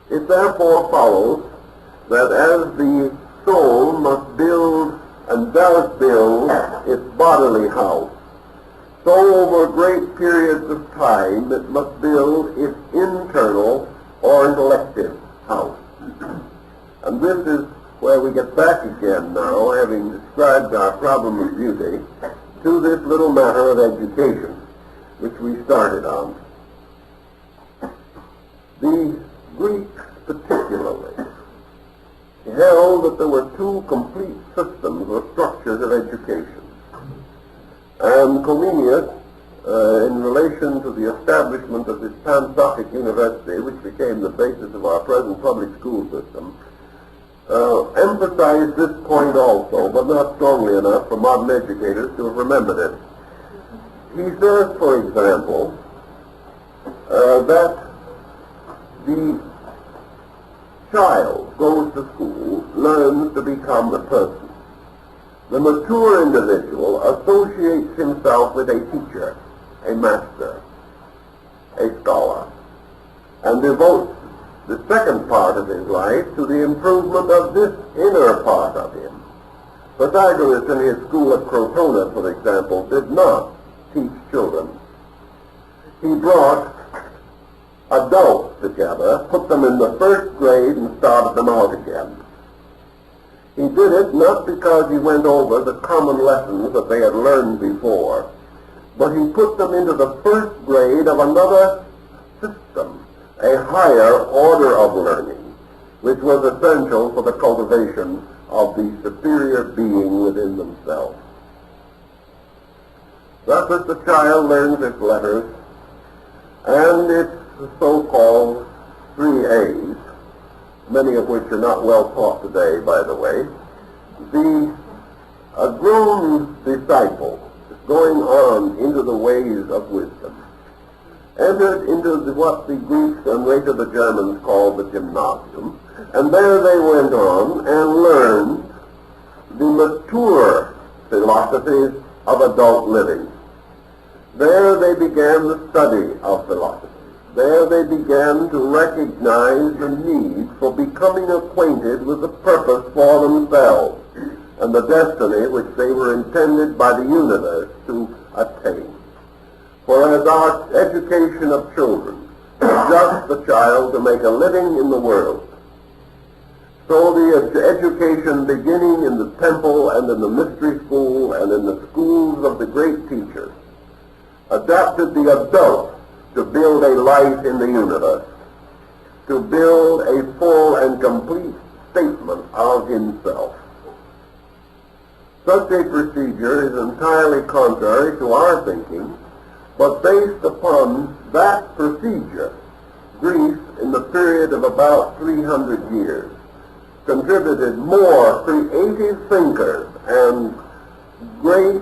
It therefore follows that as the soul must build and does build its bodily house, so over great periods of time it must build its internal or intellective house. And this is where we get back again now, having described our problem of beauty, to this little matter of education, which we started on. The Greeks particularly held that there were two complete systems or structures of education. And Comenius, in relation to the establishment of this Pan-Sophic University, which became the basis of our present public school system, emphasized this point also, but not strongly enough for modern educators to have remembered it. He says, for example, that the child goes to school, learns to become a person. The mature individual associates himself with a teacher, a master, a scholar, and devotes the second part of his life to the improvement of this inner part of him. Pythagoras in his school at Crotona, for example, did not teach children. He brought adults together, put them in the first grade, and started them out again. He did it not because he went over the common lessons that they had learned before, but he put them into the first grade of another system, a higher order of learning, which was essential for the cultivation of the superior being within themselves. Thus, as the child learns its letters, and its so-called 3 A's, many of which are not well taught today, by the way. A grown disciple going on into the ways of wisdom entered into what the Greeks and later the Germans called the gymnasium, and there they went on and learned the mature philosophies of adult living. There they began the study of philosophy. There they began to recognize the need for becoming acquainted with the purpose for themselves and the destiny which they were intended by the universe to attain. For as our education of children adjusts the child to make a living in the world, so the education beginning in the temple and in the mystery school and in the schools of the great teachers adapted the adult to build a life in the universe, to build a full and complete statement of himself. Such a procedure is entirely contrary to our thinking, but based upon that procedure, Greece, in the period of about 300 years, contributed more creative thinkers and great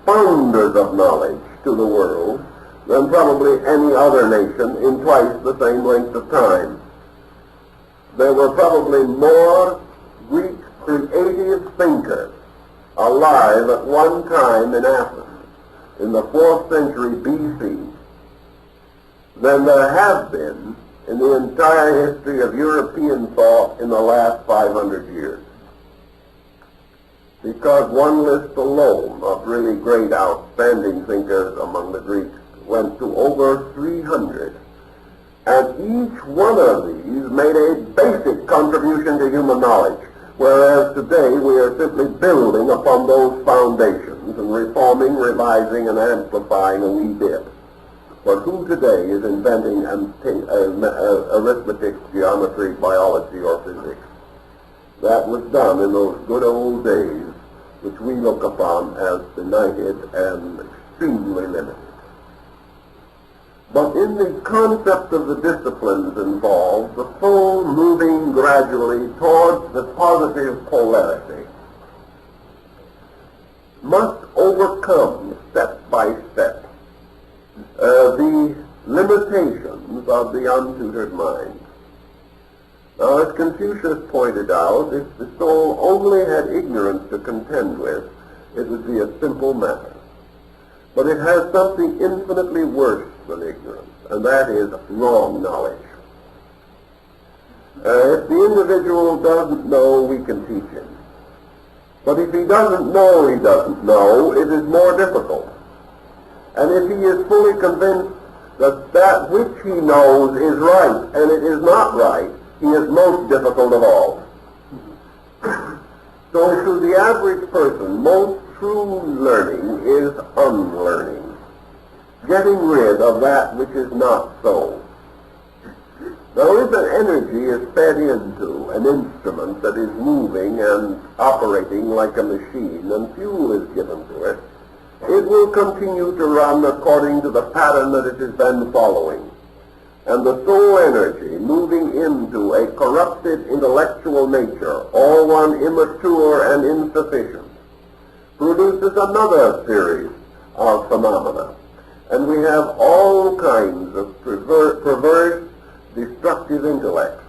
founders of knowledge to the world than probably any other nation in twice the same length of time. There were probably more Greek creative thinkers alive at one time in Athens in the 4th century B.C. than there have been in the entire history of European thought in the last 500 years. Because one list alone of really great outstanding thinkers among the Greeks went to over 300. And each one of these made a basic contribution to human knowledge, whereas today we are simply building upon those foundations and reforming, revising, and amplifying a wee bit. But who today is inventing arithmetic, geometry, biology, or physics? That was done in those good old days, which we look upon as benighted and extremely limited. But in the concept of the disciplines involved, the soul moving gradually towards the positive polarity must overcome step by step the limitations of the untutored mind. Now, as Confucius pointed out, if the soul only had ignorance to contend with, it would be a simple matter. But it has something infinitely worse than ignorance, and that is wrong knowledge. If the individual doesn't know, we can teach him. But if he doesn't know, it is more difficult. And if he is fully convinced that that which he knows is right and it is not right, he is most difficult of all. So to the average person, most true learning is unlearning, getting rid of that which is not so. Now, if an energy is fed into an instrument that is moving and operating like a machine and fuel is given to it, it will continue to run according to the pattern that it has been following. And the soul energy moving into a corrupted intellectual nature, all one immature and insufficient, produces another series of phenomena. And we have all kinds of perverse, destructive intellects,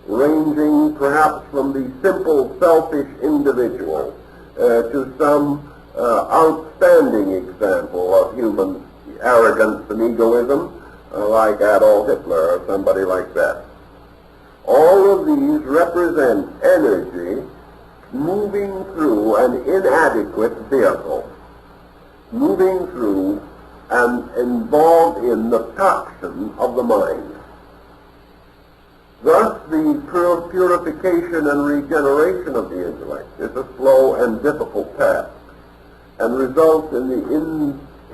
ranging perhaps from the simple, selfish individual to some outstanding example of human arrogance and egoism, like Adolf Hitler or somebody like that. All of these represent energy moving through an inadequate vehicle, moving through and involved in the toxin of the mind. Thus, the purification and regeneration of the intellect is a slow and difficult task, and results in the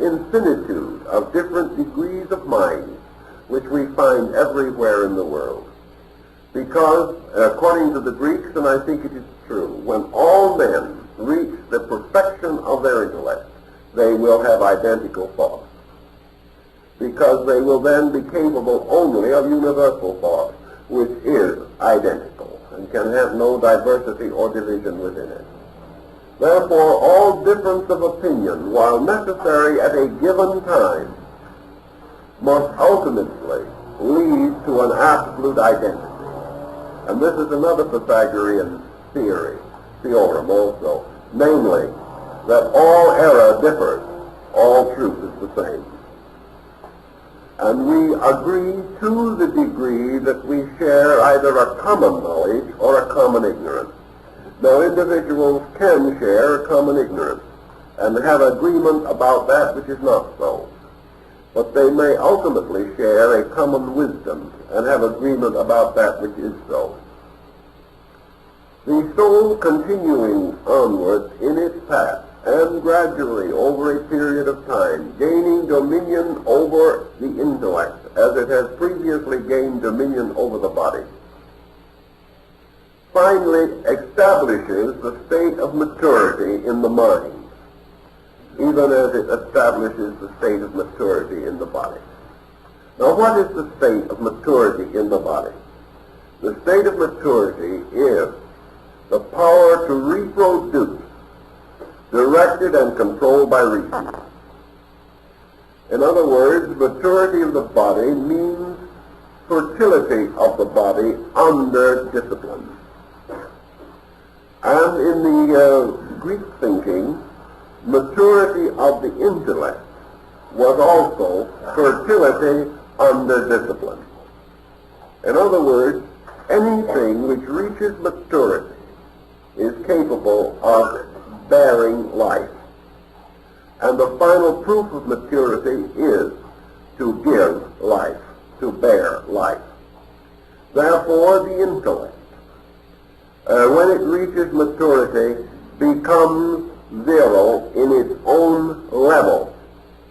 infinitude of different degrees of mind which we find everywhere in the world. Because, according to the Greeks, and I think it is true, when all men reach the perfection of their intellect, they will have identical thoughts. because they will then be capable only of universal thought, which is identical and can have no diversity or division within it. Therefore, all difference of opinion, while necessary at a given time, must ultimately lead to an absolute identity. And this is another Pythagorean theorem also, namely, that all error differs, all truth is the same. And we agree to the degree that we share either a common knowledge or a common ignorance. Now, individuals can share a common ignorance and have agreement about that which is not so. But they may ultimately share a common wisdom and have agreement about that which is so. The soul continuing onward in its path, and gradually over a period of time, gaining dominion over the intellect, as it has previously gained dominion over the body, finally establishes the state of maturity in the mind, even as it establishes the state of maturity in the body. Now, what is the state of maturity in the body? The state of maturity is the power to reproduce, directed and controlled by reason. In other words, maturity of the body means fertility of the body under discipline. And in the Greek thinking, maturity of the intellect was also fertility under discipline. In other words, anything which reaches maturity is capable of bearing life. And the final proof of maturity is to give life, to bear life. Therefore, the intellect, when it reaches maturity, becomes zero in its own level,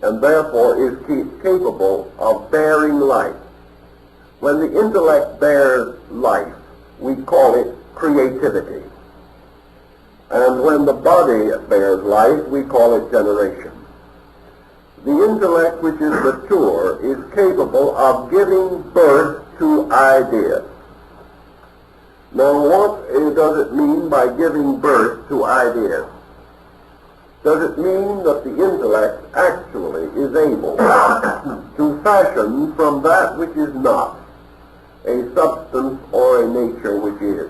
and therefore is capable of bearing life. When the intellect bears life, we call it creativity. And when the body bears life, we call it generation. The intellect which is mature is capable of giving birth to ideas. Now, what does it mean by giving birth to ideas? Does it mean that the intellect actually is able to fashion from that which is not a substance or a nature which is?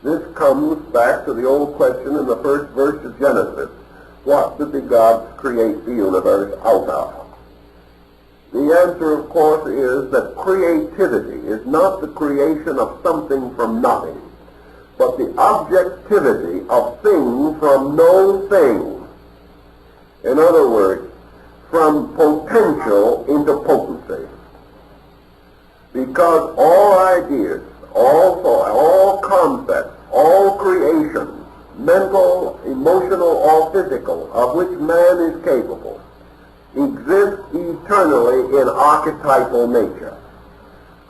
This comes back to the old question in the first verse of Genesis. What did the gods create the universe out of? The answer, of course, is that creativity is not the creation of something from nothing, but the objectivity of thing from no thing. In other words, from potential into potency. Because all ideas, all thought, all concepts, all creations, mental, emotional, or physical, of which man is capable, exist eternally in archetypal nature.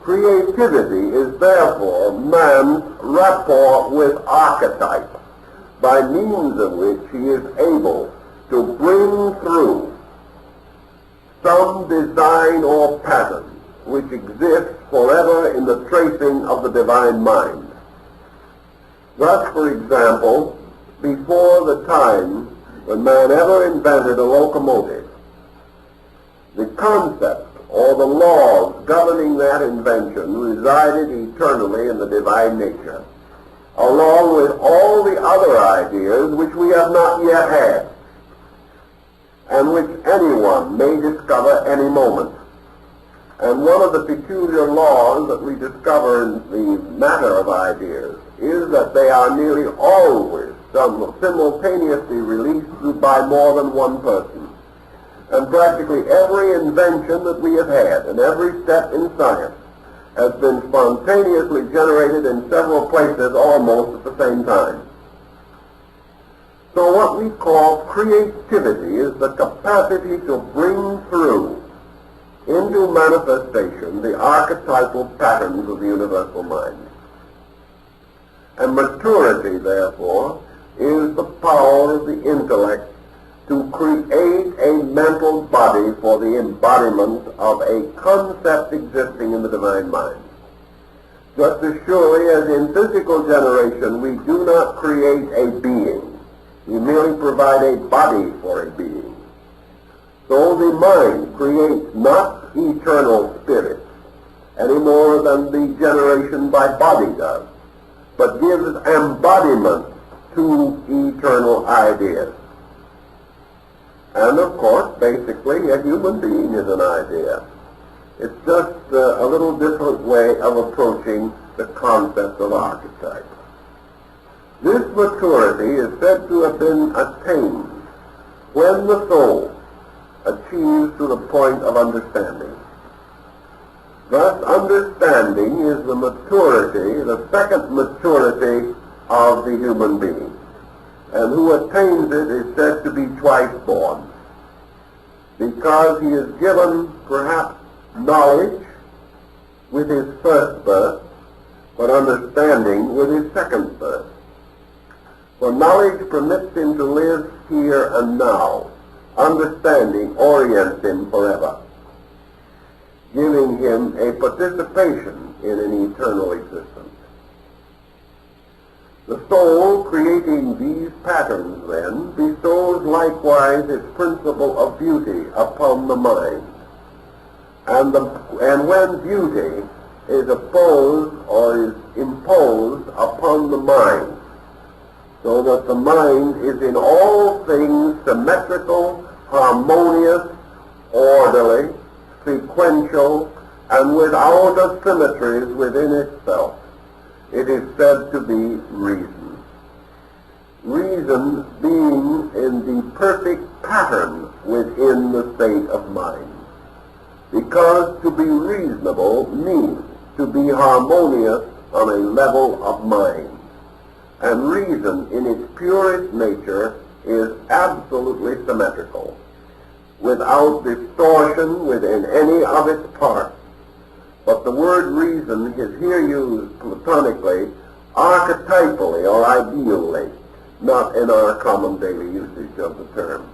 Creativity is therefore man's rapport with archetype, by means of which he is able to bring through some design or pattern which exists forever in the tracing of the divine mind. Thus, for example, before the time when man ever invented a locomotive, the concept or the laws governing that invention resided eternally in the divine nature, along with all the other ideas which we have not yet had, and which anyone may discover any moment. And one of the peculiar laws that we discover in the matter of ideas is that they are nearly always simultaneously released by more than one person. And practically every invention that we have had and every step in science has been spontaneously generated in several places almost at the same time. So what we call creativity is the capacity to bring through into manifestation the archetypal patterns of the universal mind. And maturity, therefore, is the power of the intellect to create a mental body for the embodiment of a concept existing in the divine mind. Just as surely as in physical generation we do not create a being, we merely provide a body for a being. So the mind creates not eternal spirits any more than the generation by body does, but gives embodiment to eternal ideas. And of course, basically, a human being is an idea. It's just a little different way of approaching the concept of archetype. This maturity is said to have been attained when the soul achieves to the point of understanding. Thus, understanding is the maturity, the second maturity of the human being. And who attains it is said to be twice born, because he is given perhaps knowledge with his first birth, but understanding with his second birth. For knowledge permits him to live here and now. Understanding orients him forever, giving him a participation in an eternal existence. The soul, creating these patterns, then, bestows likewise its principle of beauty upon the mind. And when beauty is opposed or is imposed upon the mind, so that the mind is in all things symmetrical, harmonious, orderly, sequential, and without asymmetries within itself, it is said to be reason. Reason being in the perfect pattern within the state of mind. Because to be reasonable means to be harmonious on a level of mind. And reason in its purest nature is absolutely symmetrical, without distortion within any of its parts. But the word reason is here used platonically, archetypally or ideally, not in our common daily usage of the term.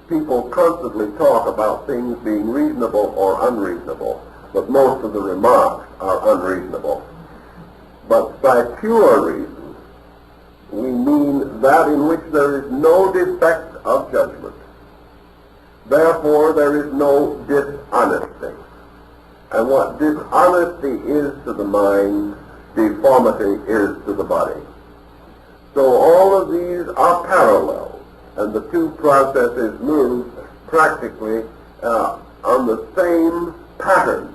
People constantly talk about things being reasonable or unreasonable, but most of the remarks are unreasonable. But by pure reason, we mean that in which there is no defect of judgment. Therefore, there is no dishonesty. And what dishonesty is to the mind, deformity is to the body. So all of these are parallel, and the two processes move practically on the same pattern,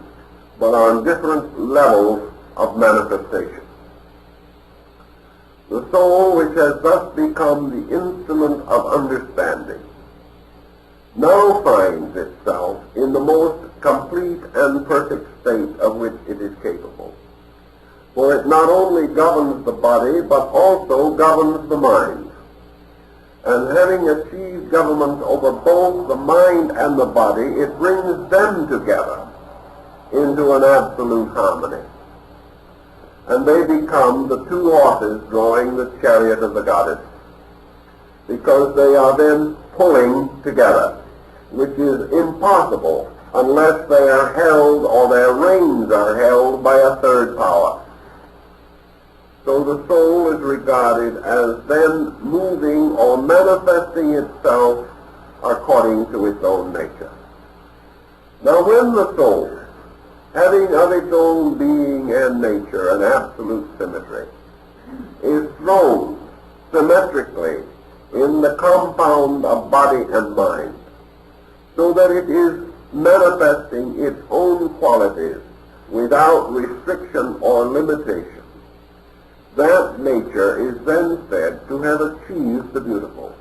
but on different levels of manifestation. The soul, which has thus become the instrument of understanding, now finds itself in the most complete and perfect state of which it is capable. For it not only governs the body, but also governs the mind. And having achieved government over both the mind and the body, it brings them together into an absolute harmony. And they become the two horses drawing the chariot of the goddess, because they are then pulling together, which is impossible unless they are held or their reins are held by a third power. So the soul is regarded as then moving or manifesting itself according to its own nature. Now when the soul, having of its own being and nature an absolute symmetry, is thrown symmetrically in the compound of body and mind, so that it is manifesting its own qualities without restriction or limitation, that nature is then said to have achieved the beautiful,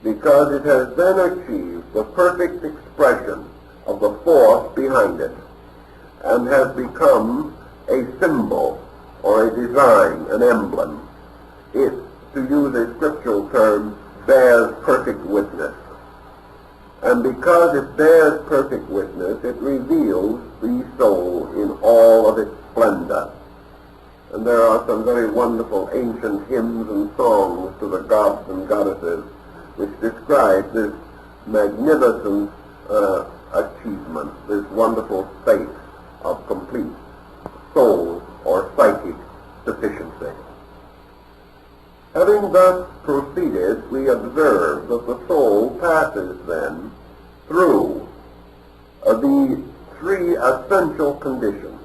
because it has then achieved the perfect expression of the force behind it, and has become a symbol or a design, an emblem. It, to use a scriptural term, bears perfect witness. And because it bears perfect witness, it reveals the soul in all of its splendor. And there are some very wonderful ancient hymns and songs to the gods and goddesses which describes this magnificent achievement, this wonderful state of complete soul or psychic sufficiency. Having thus proceeded, we observe that the soul passes then through the three essential conditions.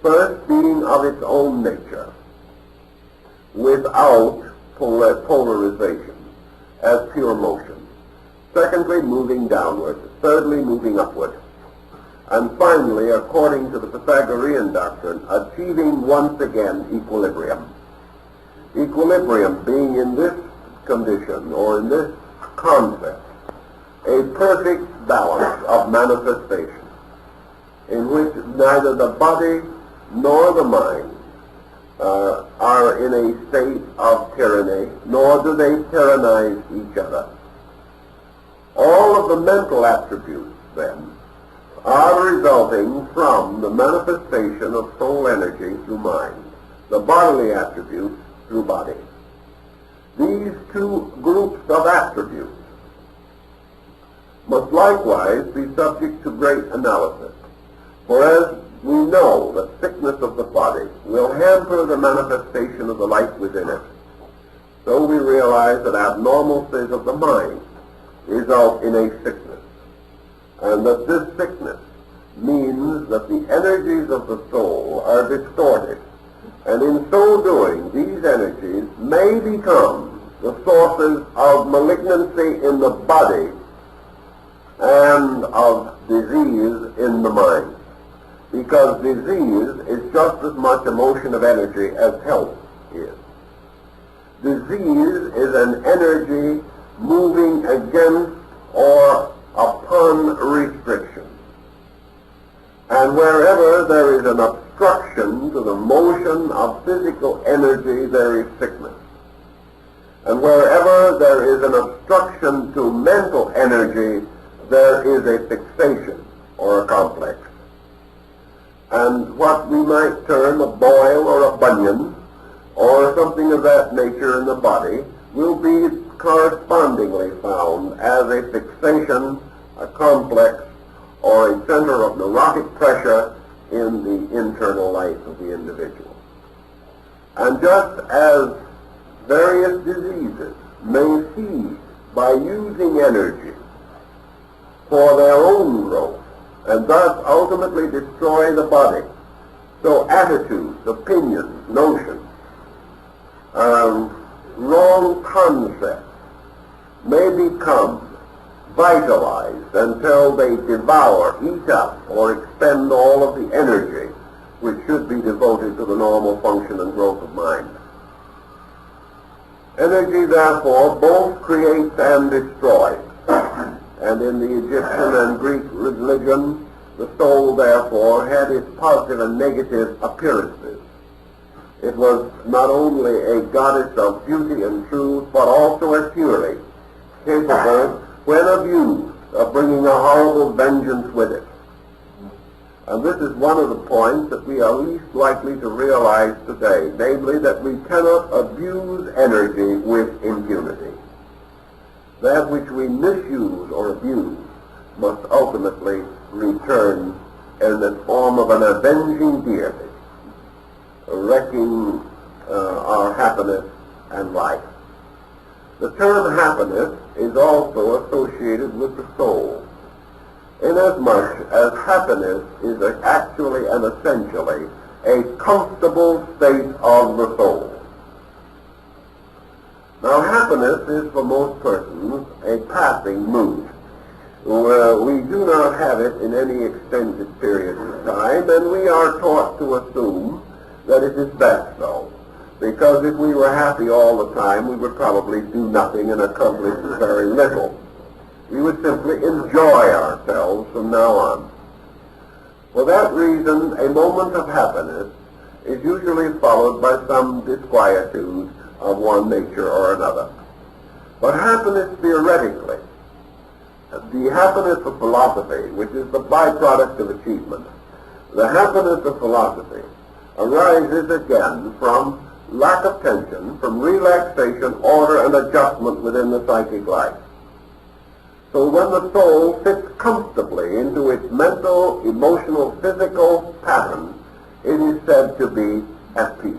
First, being of its own nature, without polarization, as pure motion. Secondly, moving downward. Thirdly, moving upward. And finally, according to the Pythagorean doctrine, achieving once again equilibrium. Equilibrium being in this condition, or in this concept, a perfect balance of manifestation, in which neither the body nor the mind are in a state of tyranny, nor do they tyrannize each other. All of the mental attributes, then, are resulting from the manifestation of soul energy through mind, the bodily attributes through body. These two groups of attributes must likewise be subject to great analysis, for as we know that sickness of the body will hamper the manifestation of the light within it, so we realize that abnormalities of the mind result in a sickness, and that this sickness means that the energies of the soul are distorted, and in so doing these energies may become the sources of malignancy in the body and of disease in the mind, because disease is just as much a motion of energy as health is. Disease is an energy moving against or upon restriction. And wherever there is an obstruction to the motion of physical energy, there is sickness. And wherever there is an obstruction to mental energy, there is a fixation or a complex. And what we might term a boil or a bunion or something of that nature in the body will be correspondingly found as a fixation, a complex, or a center of neurotic pressure in the internal life of the individual. And just as various diseases may feed by using energy for their own growth, and thus ultimately destroy the body, so attitudes, opinions, notions, wrong concepts may become vitalized until they devour, eat up, or expend all of the energy which should be devoted to the normal function and growth of mind. Energy, therefore, both creates and destroys. And in the Egyptian and Greek religion, the soul, therefore, had its positive and negative appearances. It was not only a goddess of beauty and truth, but also a fury, capable, when abused, of bringing a horrible vengeance with it. And this is one of the points that we are least likely to realize today, namely that we cannot abuse energy with impunity. That which we misuse or abuse must ultimately return in the form of an avenging deity, wrecking our happiness and life. The term happiness is also associated with the soul, inasmuch as happiness is actually and essentially a comfortable state of the soul. Now, happiness is for most persons a passing mood. We do not have it in any extended period of time, and we are taught to assume that it is best so, because if we were happy all the time, we would probably do nothing and accomplish very little. We would simply enjoy ourselves from now on. For that reason, a moment of happiness is usually followed by some disquietude of one nature or another. But happiness theoretically, the happiness of philosophy, which is the byproduct of achievement, the happiness of philosophy arises again from lack of tension, from relaxation, order, and adjustment within the psychic life. So when the soul fits comfortably into its mental, emotional, physical pattern, it is said to be at peace.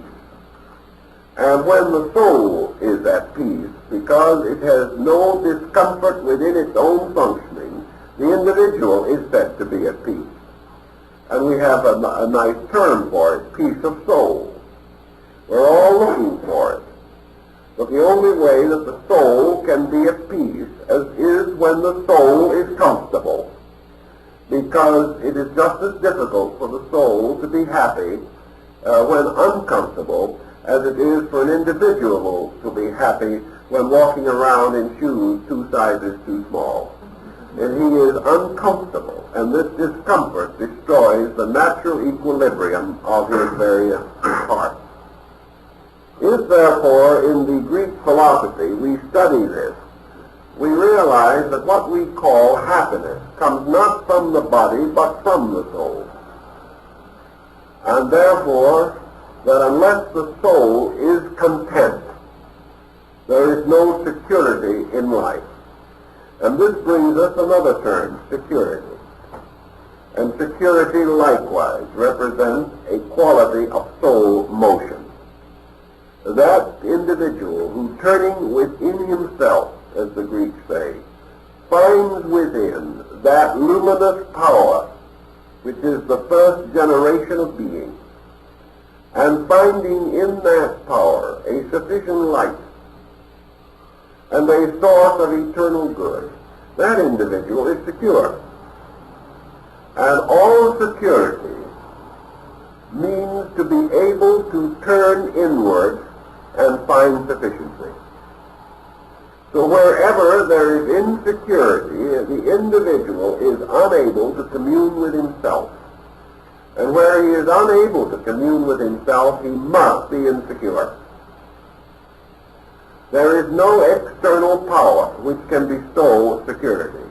And when the soul is at peace, because it has no discomfort within its own functioning, the individual is said to be at peace. And we have a nice term for it, peace of soul. We're all looking for it. But the only way that the soul can be at peace is when the soul is comfortable. Because it is just as difficult for the soul to be happy when uncomfortable as it is for an individual to be happy when walking around in shoes 2 sizes too small. And he is uncomfortable, and this discomfort destroys the natural equilibrium of his various parts. If, therefore, in the Greek philosophy we study this, we realize that what we call happiness comes not from the body, but from the soul. And therefore, that unless the soul is content, there is no security in life. And this brings us another term, security. And security likewise represents a quality of soul motion. That individual who, turning within himself, as the Greeks say, finds within that luminous power which is the first generation of being, and finding in that power a sufficient light and a source of eternal good, that individual is secure. And all security means to be able to turn inward and find sufficiency. So wherever there is insecurity, the individual is unable to commune with himself. And where he is unable to commune with himself, he must be insecure. There is no external power which can bestow security.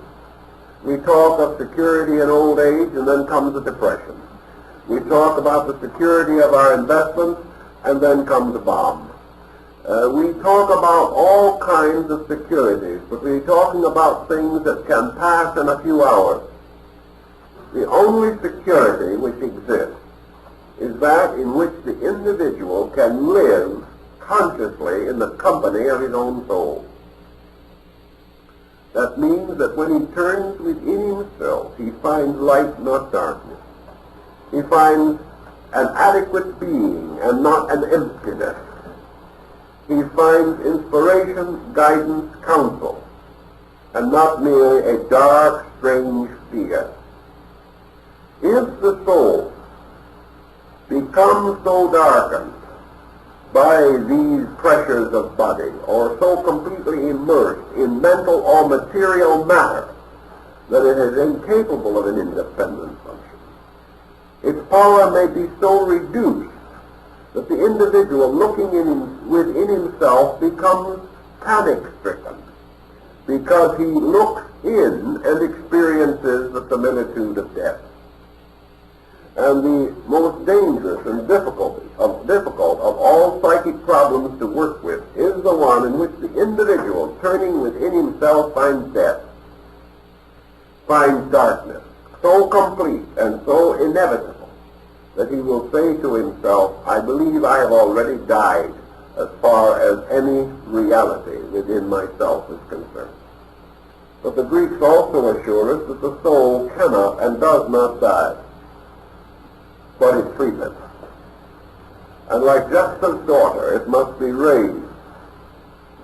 We talk of security in old age, and then comes the depression. We talk about the security of our investments, and then comes a bomb. We talk about all kinds of securities, but we're talking about things that can pass in a few hours. The only security which exists is that in which the individual can live consciously in the company of his own soul. That means that when he turns within himself, he finds light, not darkness. He finds an adequate being and not an emptiness. He finds inspiration, guidance, counsel, and not merely a dark, strange fear. If the soul becomes so darkened by these pressures of body, or so completely immersed in mental or material matter that it is incapable of an independent function, its power may be so reduced that the individual looking within himself becomes panic-stricken, because he looks in and experiences the similitude of death. And the most dangerous and difficult of all psychic problems to work with is the one in which the individual, turning within himself, finds death, finds darkness, so complete and so inevitable that he will say to himself, I believe I have already died as far as any reality within myself is concerned. But the Greeks also assure us that the soul cannot and does not die, but it sleepeth. And like Jephthah's daughter, it must be raised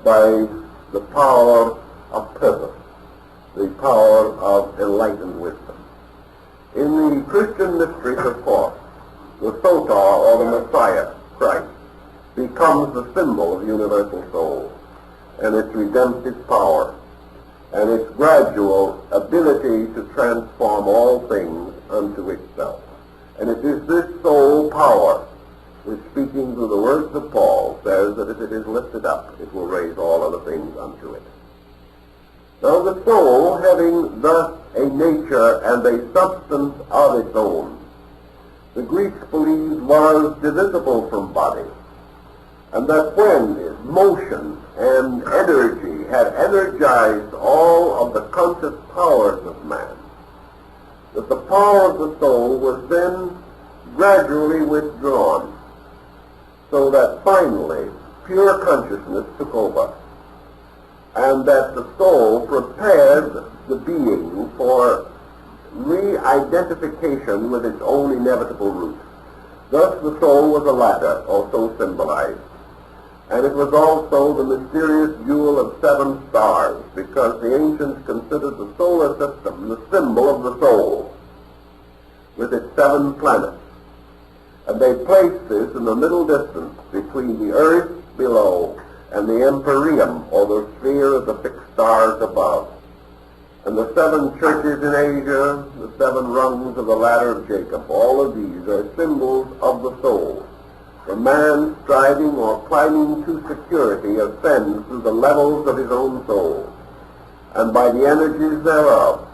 by the power of purpose, the power of enlightened wisdom. In the Christian mysteries, of course, the Soter, or the Messiah, Christ, becomes the symbol of universal soul, and its redemptive power, and its gradual ability to transform all things unto itself. And it is this soul power which, speaking through the words of Paul, says that if it is lifted up, it will raise all other things unto it. Now the soul, having thus a nature and a substance of its own, the Greeks believed was divisible from body, And that when motion and energy had energized all of the conscious powers of man, that the power of the soul was then gradually withdrawn, so that finally pure consciousness took over, and that the soul prepared the being for re-identification with its own inevitable root. Thus the soul was a ladder, or so symbolized, and it was also the mysterious jewel of 7 stars, because the ancients considered the solar system the symbol of the soul, with its 7 planets. And they placed this in the middle distance between the earth below and the empyrean, or the sphere of the fixed stars above. And the 7 churches in Asia, the 7 rungs of the ladder of Jacob, all of these are symbols of the soul. For man striving or climbing to security ascends through the levels of his own soul, and by the energies thereof,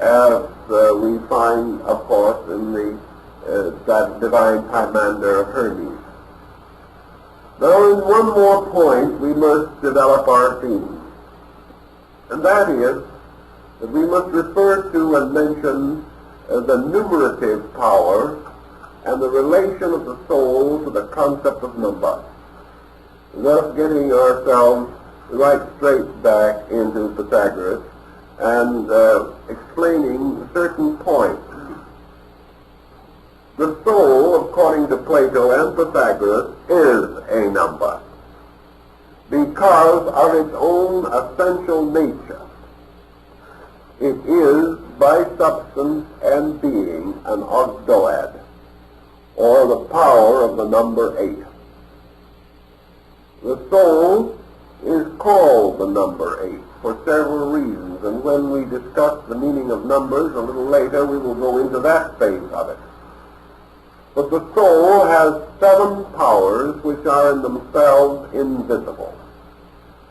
as we find, of course, in the that divine Pymander of Hermes. Now, in one more point, we must develop our theme, and that is that we must refer to and mention the numerative power and the relation of the soul to the concept of number, thus getting ourselves right straight back into Pythagoras and explaining certain points. The soul, according to Plato and Pythagoras, is a number because of its own essential nature. It is, by substance and being, an ogdoad, or the power of the number 8. The soul is called the number 8 for several reasons, and when we discuss the meaning of numbers a little later, we will go into that phase of it. But the soul has 7 powers which are in themselves invisible,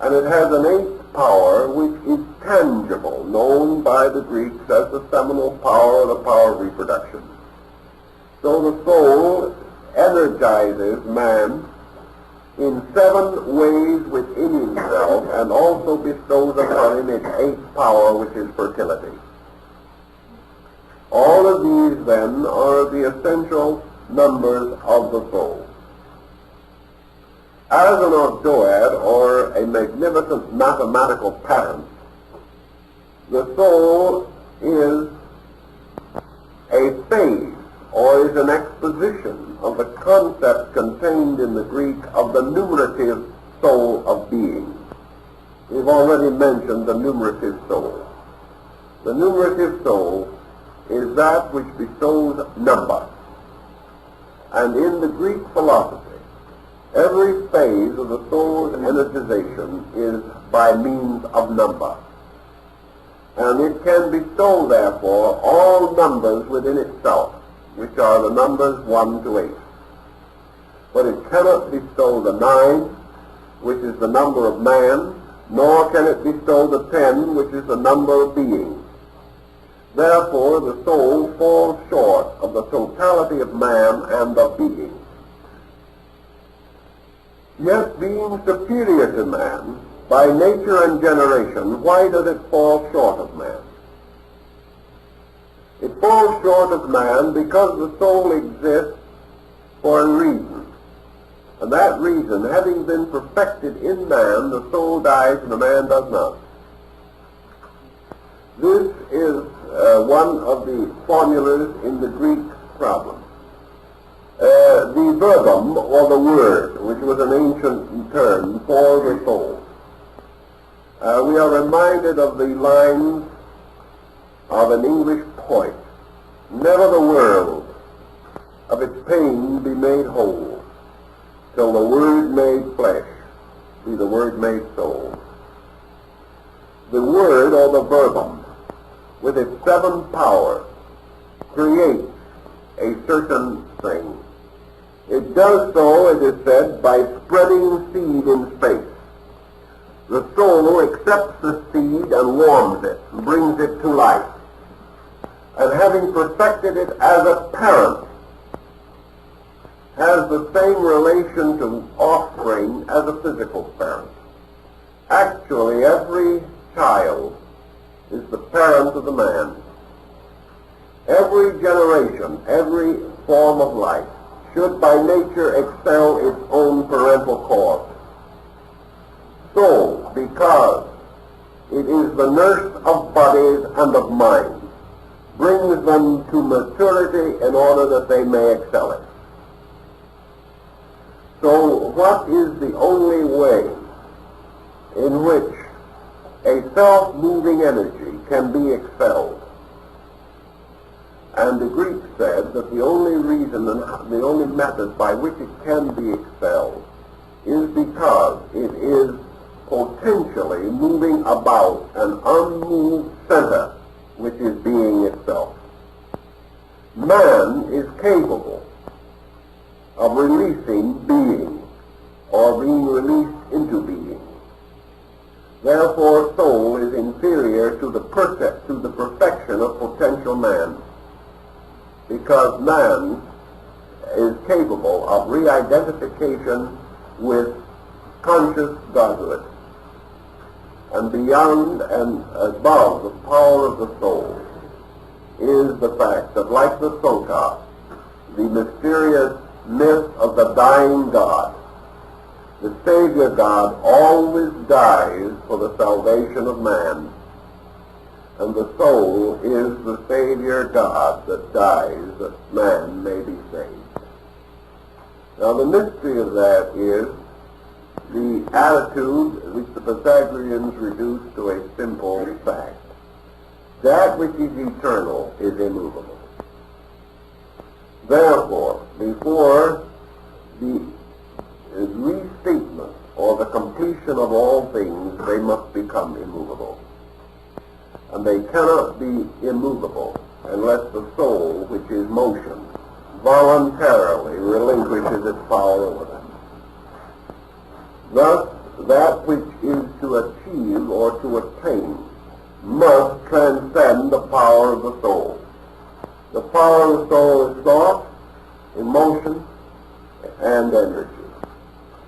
and it has an 8th power which is tangible, known by the Greeks as the seminal power, or the power of reproduction. So the soul energizes man in 7 ways within himself, and also bestows upon him its 8th power, which is fertility. All of these, then, are the essential numbers of the soul. As an ogdoad, or a magnificent mathematical pattern, the soul is a phase, or is an exposition of the concept contained in the Greek of the numerative soul of being. We've already mentioned the numerative soul. The numerative soul is that which bestows number. And in the Greek philosophy, every phase of the soul's energization is by means of number. And it can bestow, therefore, all numbers within itself, which are the numbers 1 to 8. But it cannot bestow the 9, which is the number of man, nor can it bestow the 10, which is the number of beings. Therefore, the soul falls short of the totality of man and of being. Yet, being superior to man, by nature and generation, why does it fall short of man? It falls short of man because the soul exists for a reason. And that reason, having been perfected in man, the soul dies and the man does not. This is one of the formulas in the Greek problem. The verbum, or the word, which was an ancient term for the soul. We are reminded of the lines of an English poet. Never the world of its pain be made whole, till the word made flesh be the word made soul. The word, or the verbum, with its 7 powers, creates a certain thing. It does so, it is said, by spreading seed in space. The soul accepts the seed and warms it, and brings it to life. And having perfected it as a parent, has the same relation to offspring as a physical parent. Actually, every child is the parent of the man. Every generation, every form of life should by nature excel its own parental cause. So, because it is the nurse of bodies and of minds, brings them to maturity in order that they may excel it. So what is the only way in which a self-moving energy can be expelled? And the Greeks said that the only reason and the only method by which it can be expelled is because it is potentially moving about an unmoved center, which is being itself. Man is capable of releasing being, or being released into being. Therefore, soul is inferior to the perfection of potential man, because man is capable of re-identification with conscious Godhood. And beyond and above the power of the soul is the fact that, like the Sota, the mysterious myth of the dying God, the Savior God always dies for the salvation of man, and the soul is the Savior God that dies that man may be saved. Now the mystery of that is the attitude which the Pythagoreans reduced to a simple fact. That which is eternal is immovable. Therefore, before the restatement or the completion of all things, they must become immovable. And they cannot be immovable unless the soul, which is motion, voluntarily relinquishes its power over them. Thus, that which is to achieve or to attain must transcend the power of the soul. The power of the soul is thought, emotion, and energy.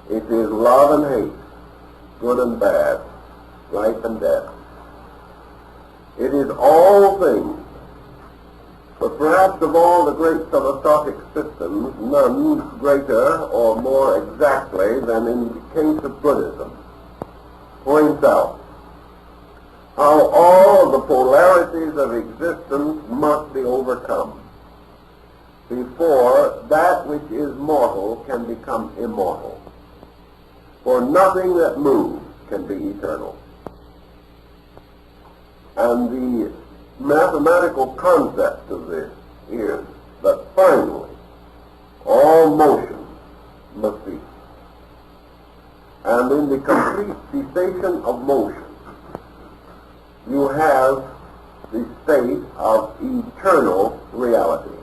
It is love and hate, good and bad, life and death. It is all things. But perhaps of all the great philosophic systems, none greater or more exactly than in the case of Buddhism points out how all the polarities of existence must be overcome before that which is mortal can become immortal. For nothing that moves can be eternal. And the mathematical concept of this is that finally all motion must cease. And in the complete cessation of motion, you have the state of eternal reality.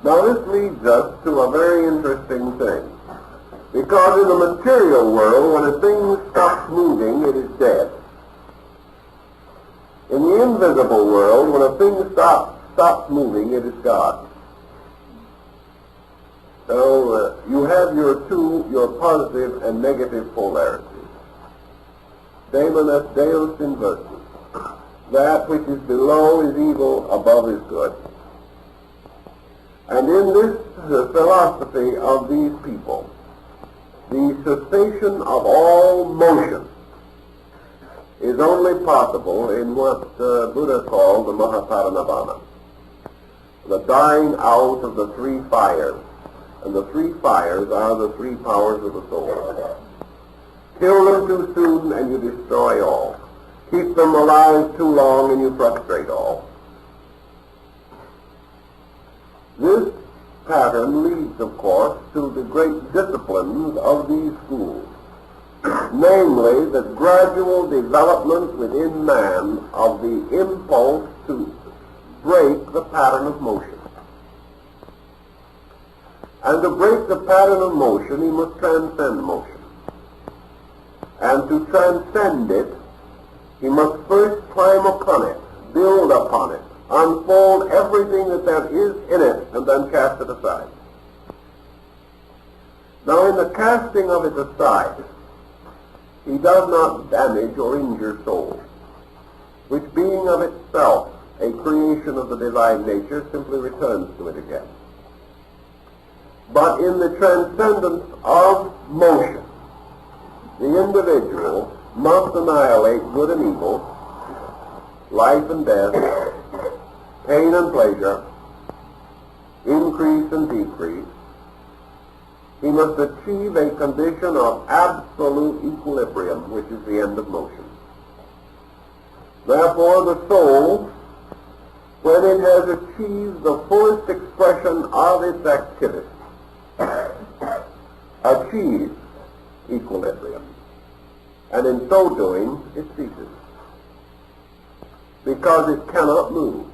Now this leads us to a very interesting thing. Because in the material world, when a thing stops moving, it is dead. In the invisible world, when a thing stops moving, it is God. So you have your positive and negative polarities. Daemon et Deus inversus. That which is below is evil, above is good. And in this philosophy of these people, the cessation of all motion is only possible in what Buddha called the Mahaparinirvana, the dying out of the three fires. And the three fires are the three powers of the soul. Kill them too soon and you destroy all. Keep them alive too long and you frustrate all. This pattern leads, of course, to the great disciplines of these schools, namely the gradual development within man of the impulse to break the pattern of motion. And to break the pattern of motion, he must transcend motion. And to transcend it, he must first climb upon it, build upon it, unfold everything that there is in it, and then cast it aside. of it aside, he does not damage or injure soul, which being of itself a creation of the divine nature simply returns to it again. But in the transcendence of motion, the individual must annihilate good and evil, life and death, pain and pleasure, increase and decrease. He must achieve a condition of absolute equilibrium, which is the end of motion. Therefore, the soul, when it has achieved the fullest expression of its activity, achieves equilibrium. And in so doing, it ceases. Because it cannot move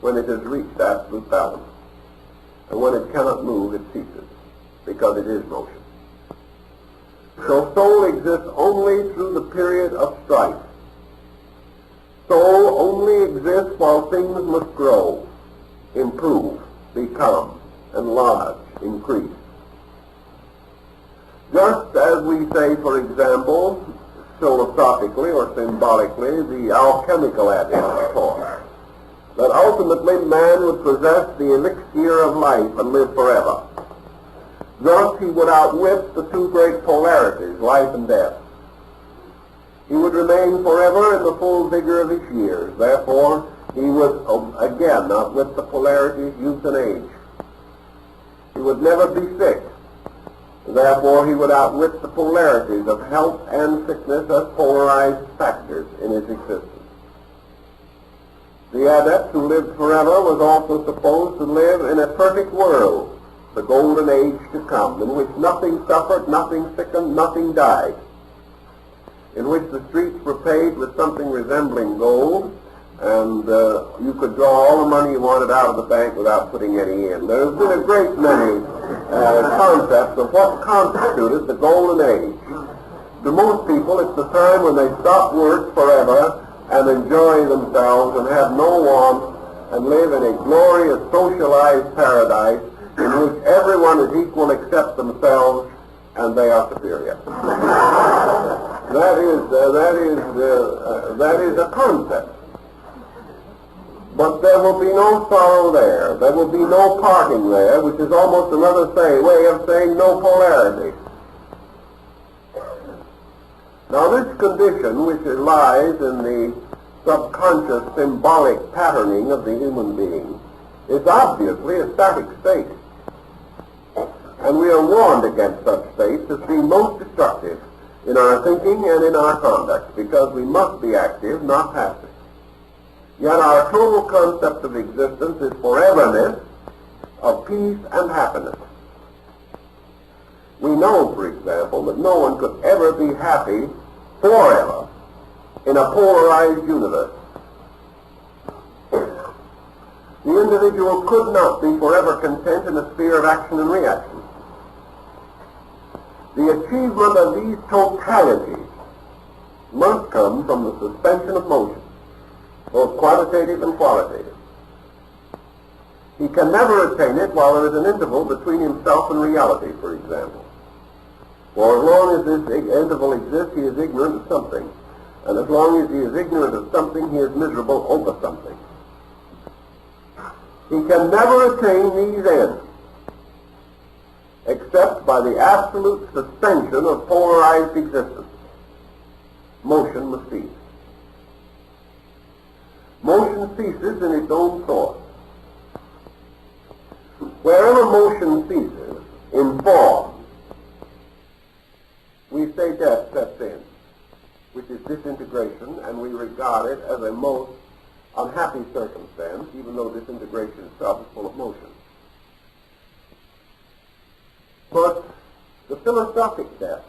when it has reached absolute balance. And when it cannot move, it ceases, because it is motion. So soul exists only through the period of strife. Soul only exists while things must grow, improve, become, enlarge, increase. Just as we say, for example, philosophically or symbolically, the alchemical adage taught, that ultimately man would possess the elixir of life and live forever. Thus he would outwit the two great polarities, life and death. He would remain forever in the full vigor of his years. Therefore, he would again outwit the polarities, youth and age. He would never be sick. Therefore, he would outwit the polarities of health and sickness as polarized factors in his existence. The adept who lived forever was also supposed to live in a perfect world, the golden age to come, in which nothing suffered, nothing sickened, nothing died, in which the streets were paved with something resembling gold, and you could draw all the money you wanted out of the bank without putting any in. There's been a great many concepts of what constituted the golden age. To most people, it's the time when they stop work forever and enjoy themselves and have no want and live in a glorious socialized paradise in which everyone is equal except themselves and they are superior. That is a concept. But there will be no sorrow there. There will be no parting there, which is almost another way of saying no polarity. Now this condition, which lies in the subconscious symbolic patterning of the human being, is obviously a static state. And we are warned against such states as being most destructive in our thinking and in our conduct, because we must be active, not passive. Yet our total concept of existence is foreverness of peace and happiness. We know, for example, that no one could ever be happy forever in a polarized universe. The individual could not be forever content in a sphere of action and reaction. The achievement of these totalities must come from the suspension of motion, both quantitative and qualitative. He can never attain it while there is an interval between himself and reality, for example. For as long as this interval exists, he is ignorant of something. And as long as he is ignorant of something, he is miserable over something. He can never attain these ends except by the absolute suspension of polarized existence. Motion must cease. Motion ceases in its own source. Wherever motion ceases in form, we say death sets in, which is disintegration, and we regard it as a most unhappy circumstance, even though disintegration itself is full of motion. But the philosophic death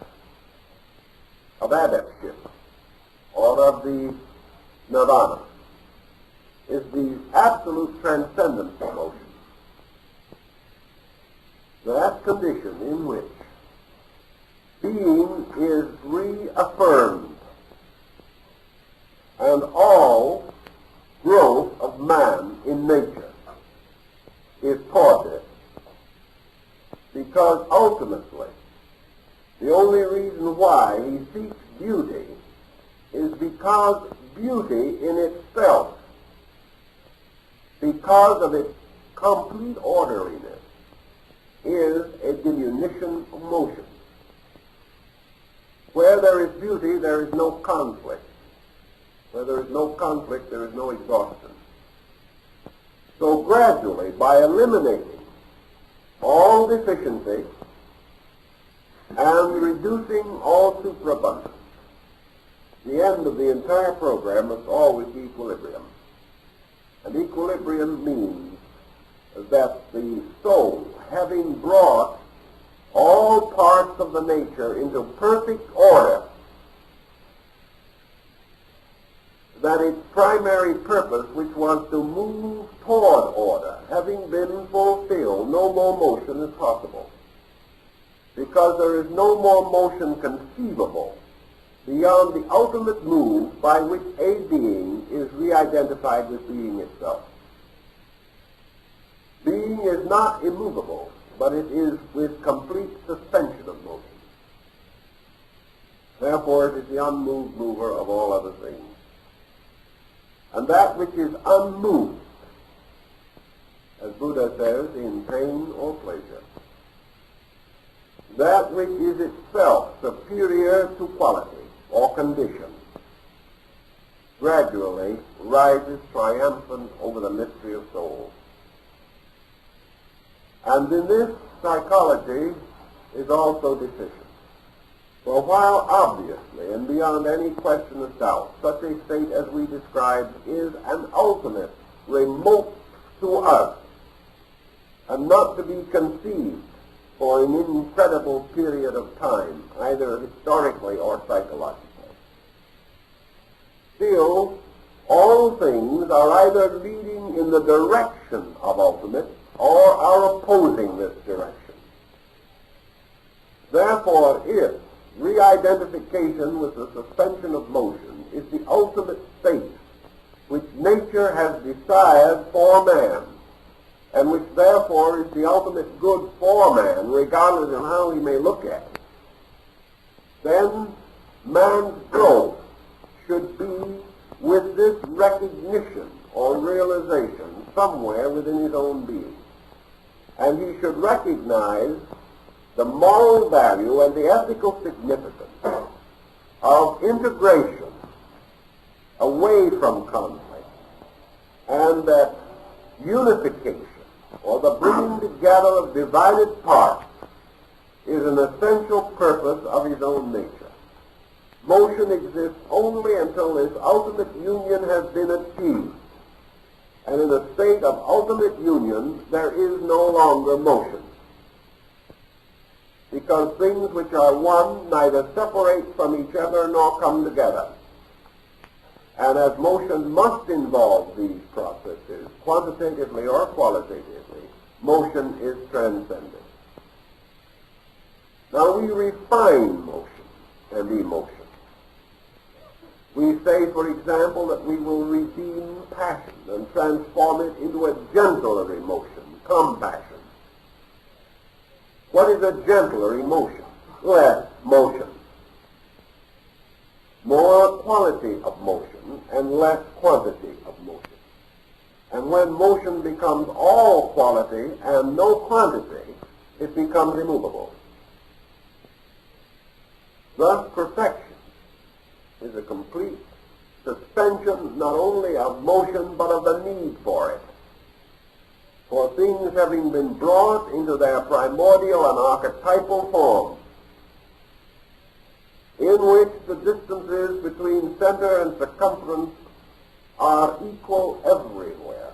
of adeptship, or of the nirvana, is the absolute transcendence of motion. That condition in which being is reaffirmed and all growth of man in nature is thwarted, because ultimately the beauty in itself, because of its complete orderliness, is a diminution of motion. Where there is beauty, there is no conflict. Where there is no conflict, there is no exhaustion. So gradually, by eliminating all deficiency and reducing all superabundance, the end of the entire program must always be equilibrium. And equilibrium means that the soul, having brought all parts of the nature into perfect order, that its primary purpose, which was to move toward order, having been fulfilled, no more motion is possible. Because there is no more motion conceivable beyond the ultimate move by which a being is re-identified with being itself. Being is not immovable, but it is with complete suspension of motion. Therefore, it is the unmoved mover of all other things. And that which is unmoved, as Buddha says, in pain or pleasure, that which is itself superior to quality or condition, gradually rises triumphant over the mystery of soul. And in this, psychology is also deficient. For while obviously and beyond any question of doubt, such a state as we described is an ultimate, remote to us, and not to be conceived for an incredible period of time, either historically or psychologically. Still, all things are either leading in the direction of ultimate or are opposing this direction. Therefore, if re-identification with the suspension of motion is the ultimate state which nature has desired for man, and which therefore is the ultimate good for man, regardless of how he may look at it, then man's growth should be with this recognition or realization somewhere within his own being. And he should recognize the moral value and the ethical significance of integration away from conflict, and that unification, or the bringing together of divided parts, is an essential purpose of his own nature. Motion exists only until this ultimate union has been achieved. And in a state of ultimate union, there is no longer motion. Because things which are one neither separate from each other nor come together. And as motion must involve these processes, quantitatively or qualitatively, motion is transcended. Now we refine motion and emotion. We say, for example, that we will redeem passion and transform it into a gentler emotion, compassion. What is a gentler emotion? Less motion. More quality of motion and less quantity of motion. And when motion becomes all quality and no quantity, it becomes immovable. Thus, perfection is a complete suspension not only of motion but of the need for it. For things having been brought into their primordial and archetypal form, in which the distances between center and circumference are equal everywhere,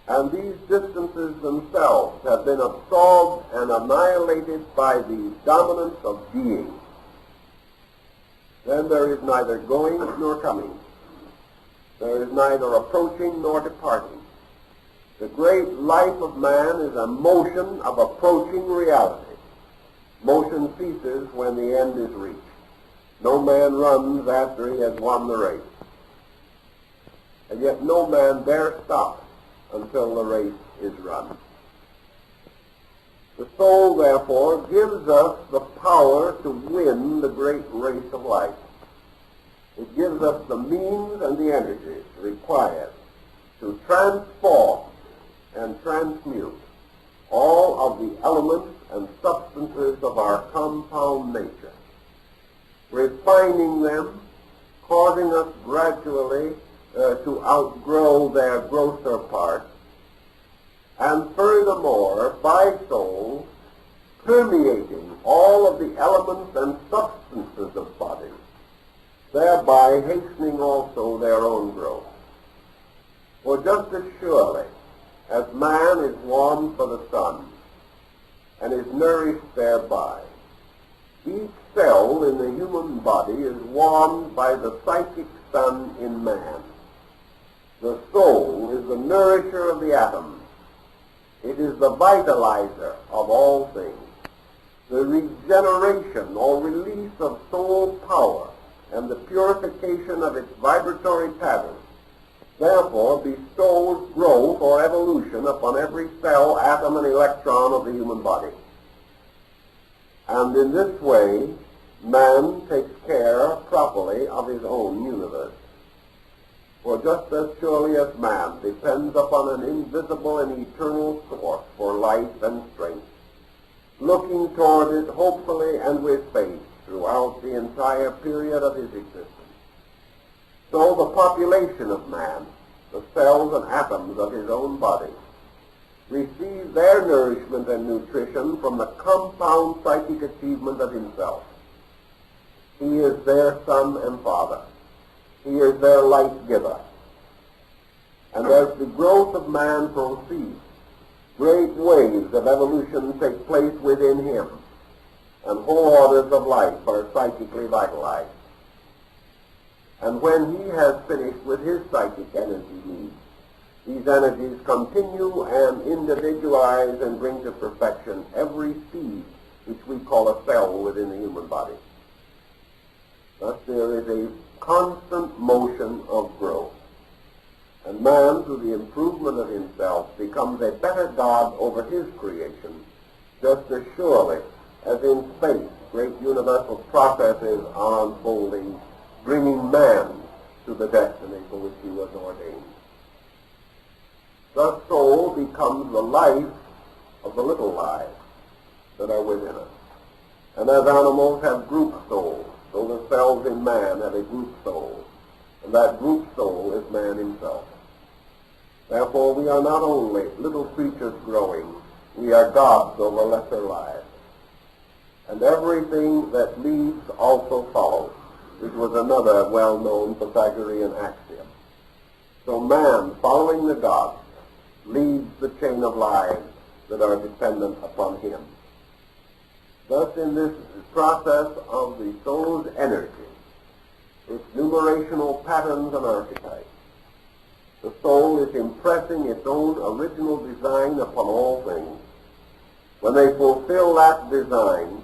and these distances themselves have been absorbed and annihilated by the dominance of being, then there is neither going nor coming. There is neither approaching nor departing. The great life of man is a motion of approaching reality. Motion ceases when the end is reached. No man runs after he has won the race. And yet no man dare stop until the race is run. The soul, therefore, gives us the power to win the great race of life. It gives us the means and the energies required to transform and transmute all of the elements and substances of our compound nature, refining them, causing us gradually to outgrow their grosser parts, and furthermore, by souls, permeating all of the elements and substances of bodies, thereby hastening also their own growth. For just as surely as man is warmed for the sun and is nourished thereby, each cell in the human body is warmed by the psychic sun in man. The soul is the nourisher of the atoms. It is the vitalizer of all things. The regeneration or release of soul power and the purification of its vibratory pattern therefore bestows growth or evolution upon every cell, atom, and electron of the human body. And in this way, man takes care properly of his own universe. For just as surely as man depends upon an invisible and eternal source for life and strength, looking toward it hopefully and with faith throughout the entire period of his existence, so the population of man, the cells and atoms of his own body, receive their nourishment and nutrition from the compound psychic achievement of himself. He is their son and father. He is their life giver. And as the growth of man proceeds, great waves of evolution take place within him, and whole orders of life are psychically vitalized. And when he has finished with his psychic energy needs, these energies continue and individualize and bring to perfection every seed which we call a cell within the human body. Thus there is a constant motion of growth. And man, through the improvement of himself, becomes a better God over his creation, just as surely as in space great universal processes are unfolding, bringing man to the destiny for which he was ordained. The soul becomes the life of the little lives that are within us. And as animals have group souls, so the cells in man have a group soul, and that group soul is man himself. Therefore, we are not only little creatures growing, we are gods over lesser lives. And everything that leads also follows, which was another well-known Pythagorean axiom. So man, following the gods, leads the chain of lives that are dependent upon him. Thus, in this process of the soul's energy, its numerational patterns and archetypes, the soul is impressing its own original design upon all things. When they fulfill that design,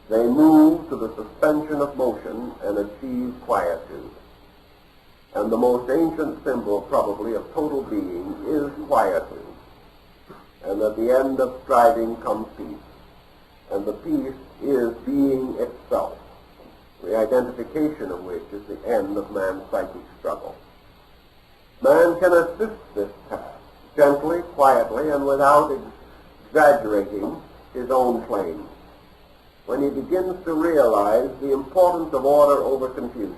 they move to the suspension of motion and achieve quietude. And the most ancient symbol, probably, of total being is quietude. And at the end of striving comes peace. And the peace is being itself, the identification of which is the end of man's psychic struggle. Man can assist this task gently, quietly, and without exaggerating his own claims, when he begins to realize the importance of order over confusion,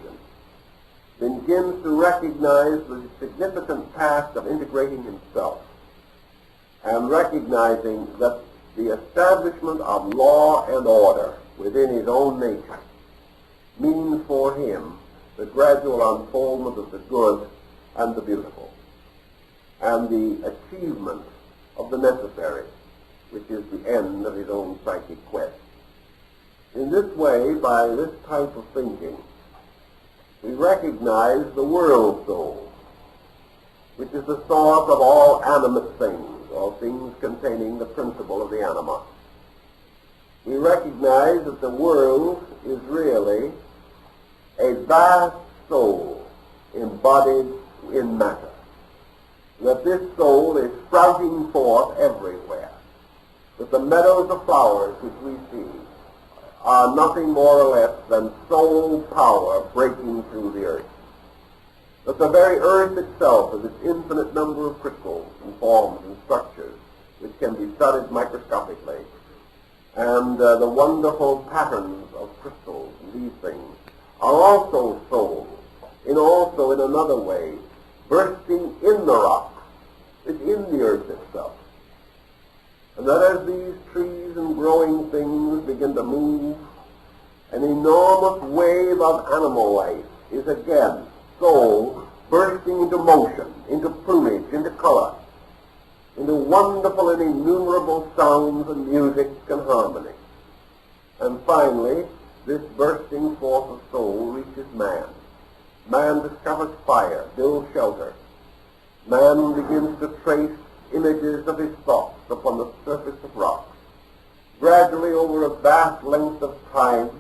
begins to recognize the significant task of integrating himself, and recognizing that the establishment of law and order within his own nature means for him the gradual unfoldment of the good and the beautiful, and the achievement of the necessary, which is the end of his own psychic quest. In this way, by this type of thinking, we recognize the world soul, which is the source of all animate things, or things containing the principle of the anima. We recognize that the world is really a vast soul embodied in matter, that this soul is sprouting forth everywhere, that the meadows of flowers which we see are nothing more or less than soul power breaking through the earth. That the very earth itself is its infinite number of crystals and forms and structures which can be studied microscopically, and the wonderful patterns of crystals and these things are also souls, also in another way, bursting in the rock, within the earth itself. And that as these trees and growing things begin to move, an enormous wave of animal life is again soul bursting into motion, into plumage, into color, into wonderful and innumerable sounds and music and harmony. And finally, this bursting forth of soul reaches man. Man discovers fire, builds shelter. Man begins to trace images of his thoughts upon the surface of rocks. Gradually, over a vast length of time,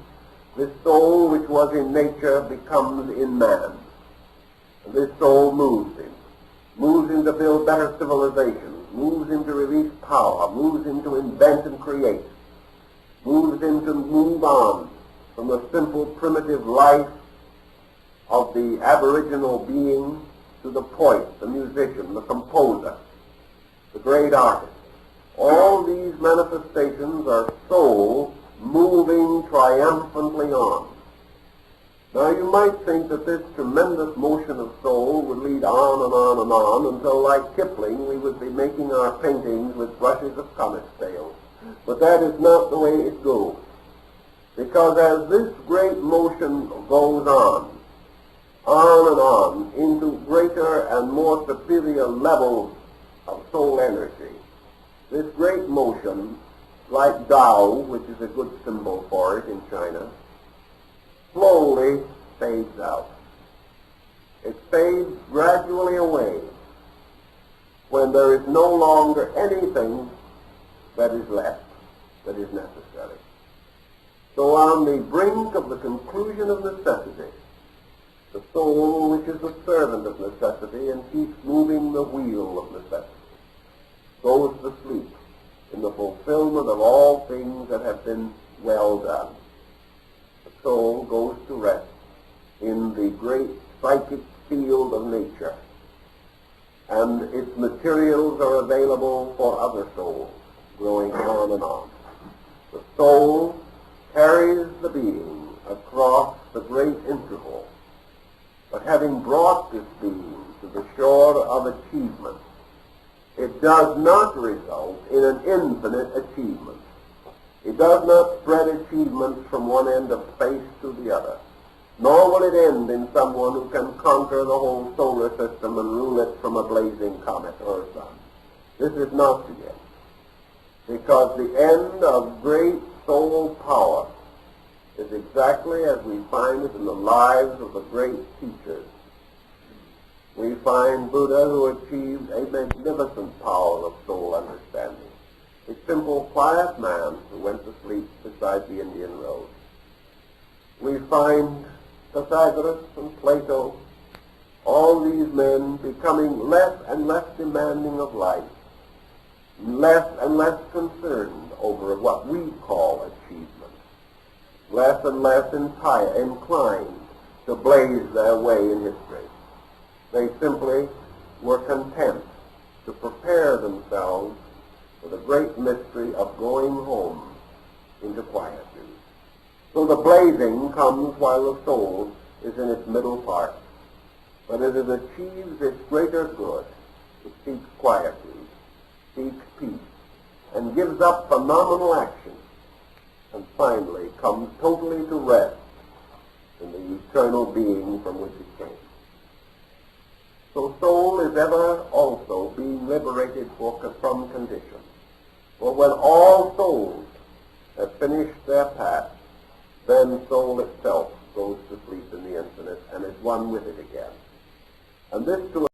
this soul which was in nature becomes in man. And this soul moves him to build better civilizations, moves him to release power, moves him to invent and create, moves him to move on from the simple primitive life of the aboriginal being to the poet, the musician, the composer, the great artist. All these manifestations are soul moving triumphantly on. Now you might think that this tremendous motion of soul would lead on and on and on until, like Kipling, we would be making our paintings with brushes of comet's tails. But that is not the way it goes. Because as this great motion goes on and on, into greater and more superior levels of soul energy, this great motion, like Tao, which is a good symbol for it in China, slowly fades out. It fades gradually away when there is no longer anything that is left, that is necessary. So on the brink of the conclusion of necessity, the soul, which is the servant of necessity and keeps moving the wheel of necessity, goes to sleep in the fulfillment of all things that have been well done. The soul goes to rest in the great psychic field of nature, and its materials are available for other souls, growing on and on. The soul carries the being across the great interval, but having brought this being to the shore of achievement, it does not result in an infinite achievement. It does not spread achievements from one end of space to the other, nor will it end in someone who can conquer the whole solar system and rule it from a blazing comet or a sun. This is not the end, because the end of great soul power is exactly as we find it in the lives of the great teachers. We find Buddha, who achieved a magnificent power of soul understanding, a simple, quiet man who went to sleep beside the Indian road. We find Pythagoras and Plato, all these men becoming less and less demanding of life, less and less concerned over what we call achievement, less and less inclined to blaze their way in history. They simply were content to prepare themselves for the great mystery of going home into quietude. So the blazing comes while the soul is in its middle part. But as it achieves its greater good, it seeks quietude, seeks peace, and gives up phenomenal action, and finally comes totally to rest in the eternal being from which it came. So soul is ever also being liberated from condition. For when all souls have finished their path, then soul itself goes to sleep in the infinite and is one with it again. And this to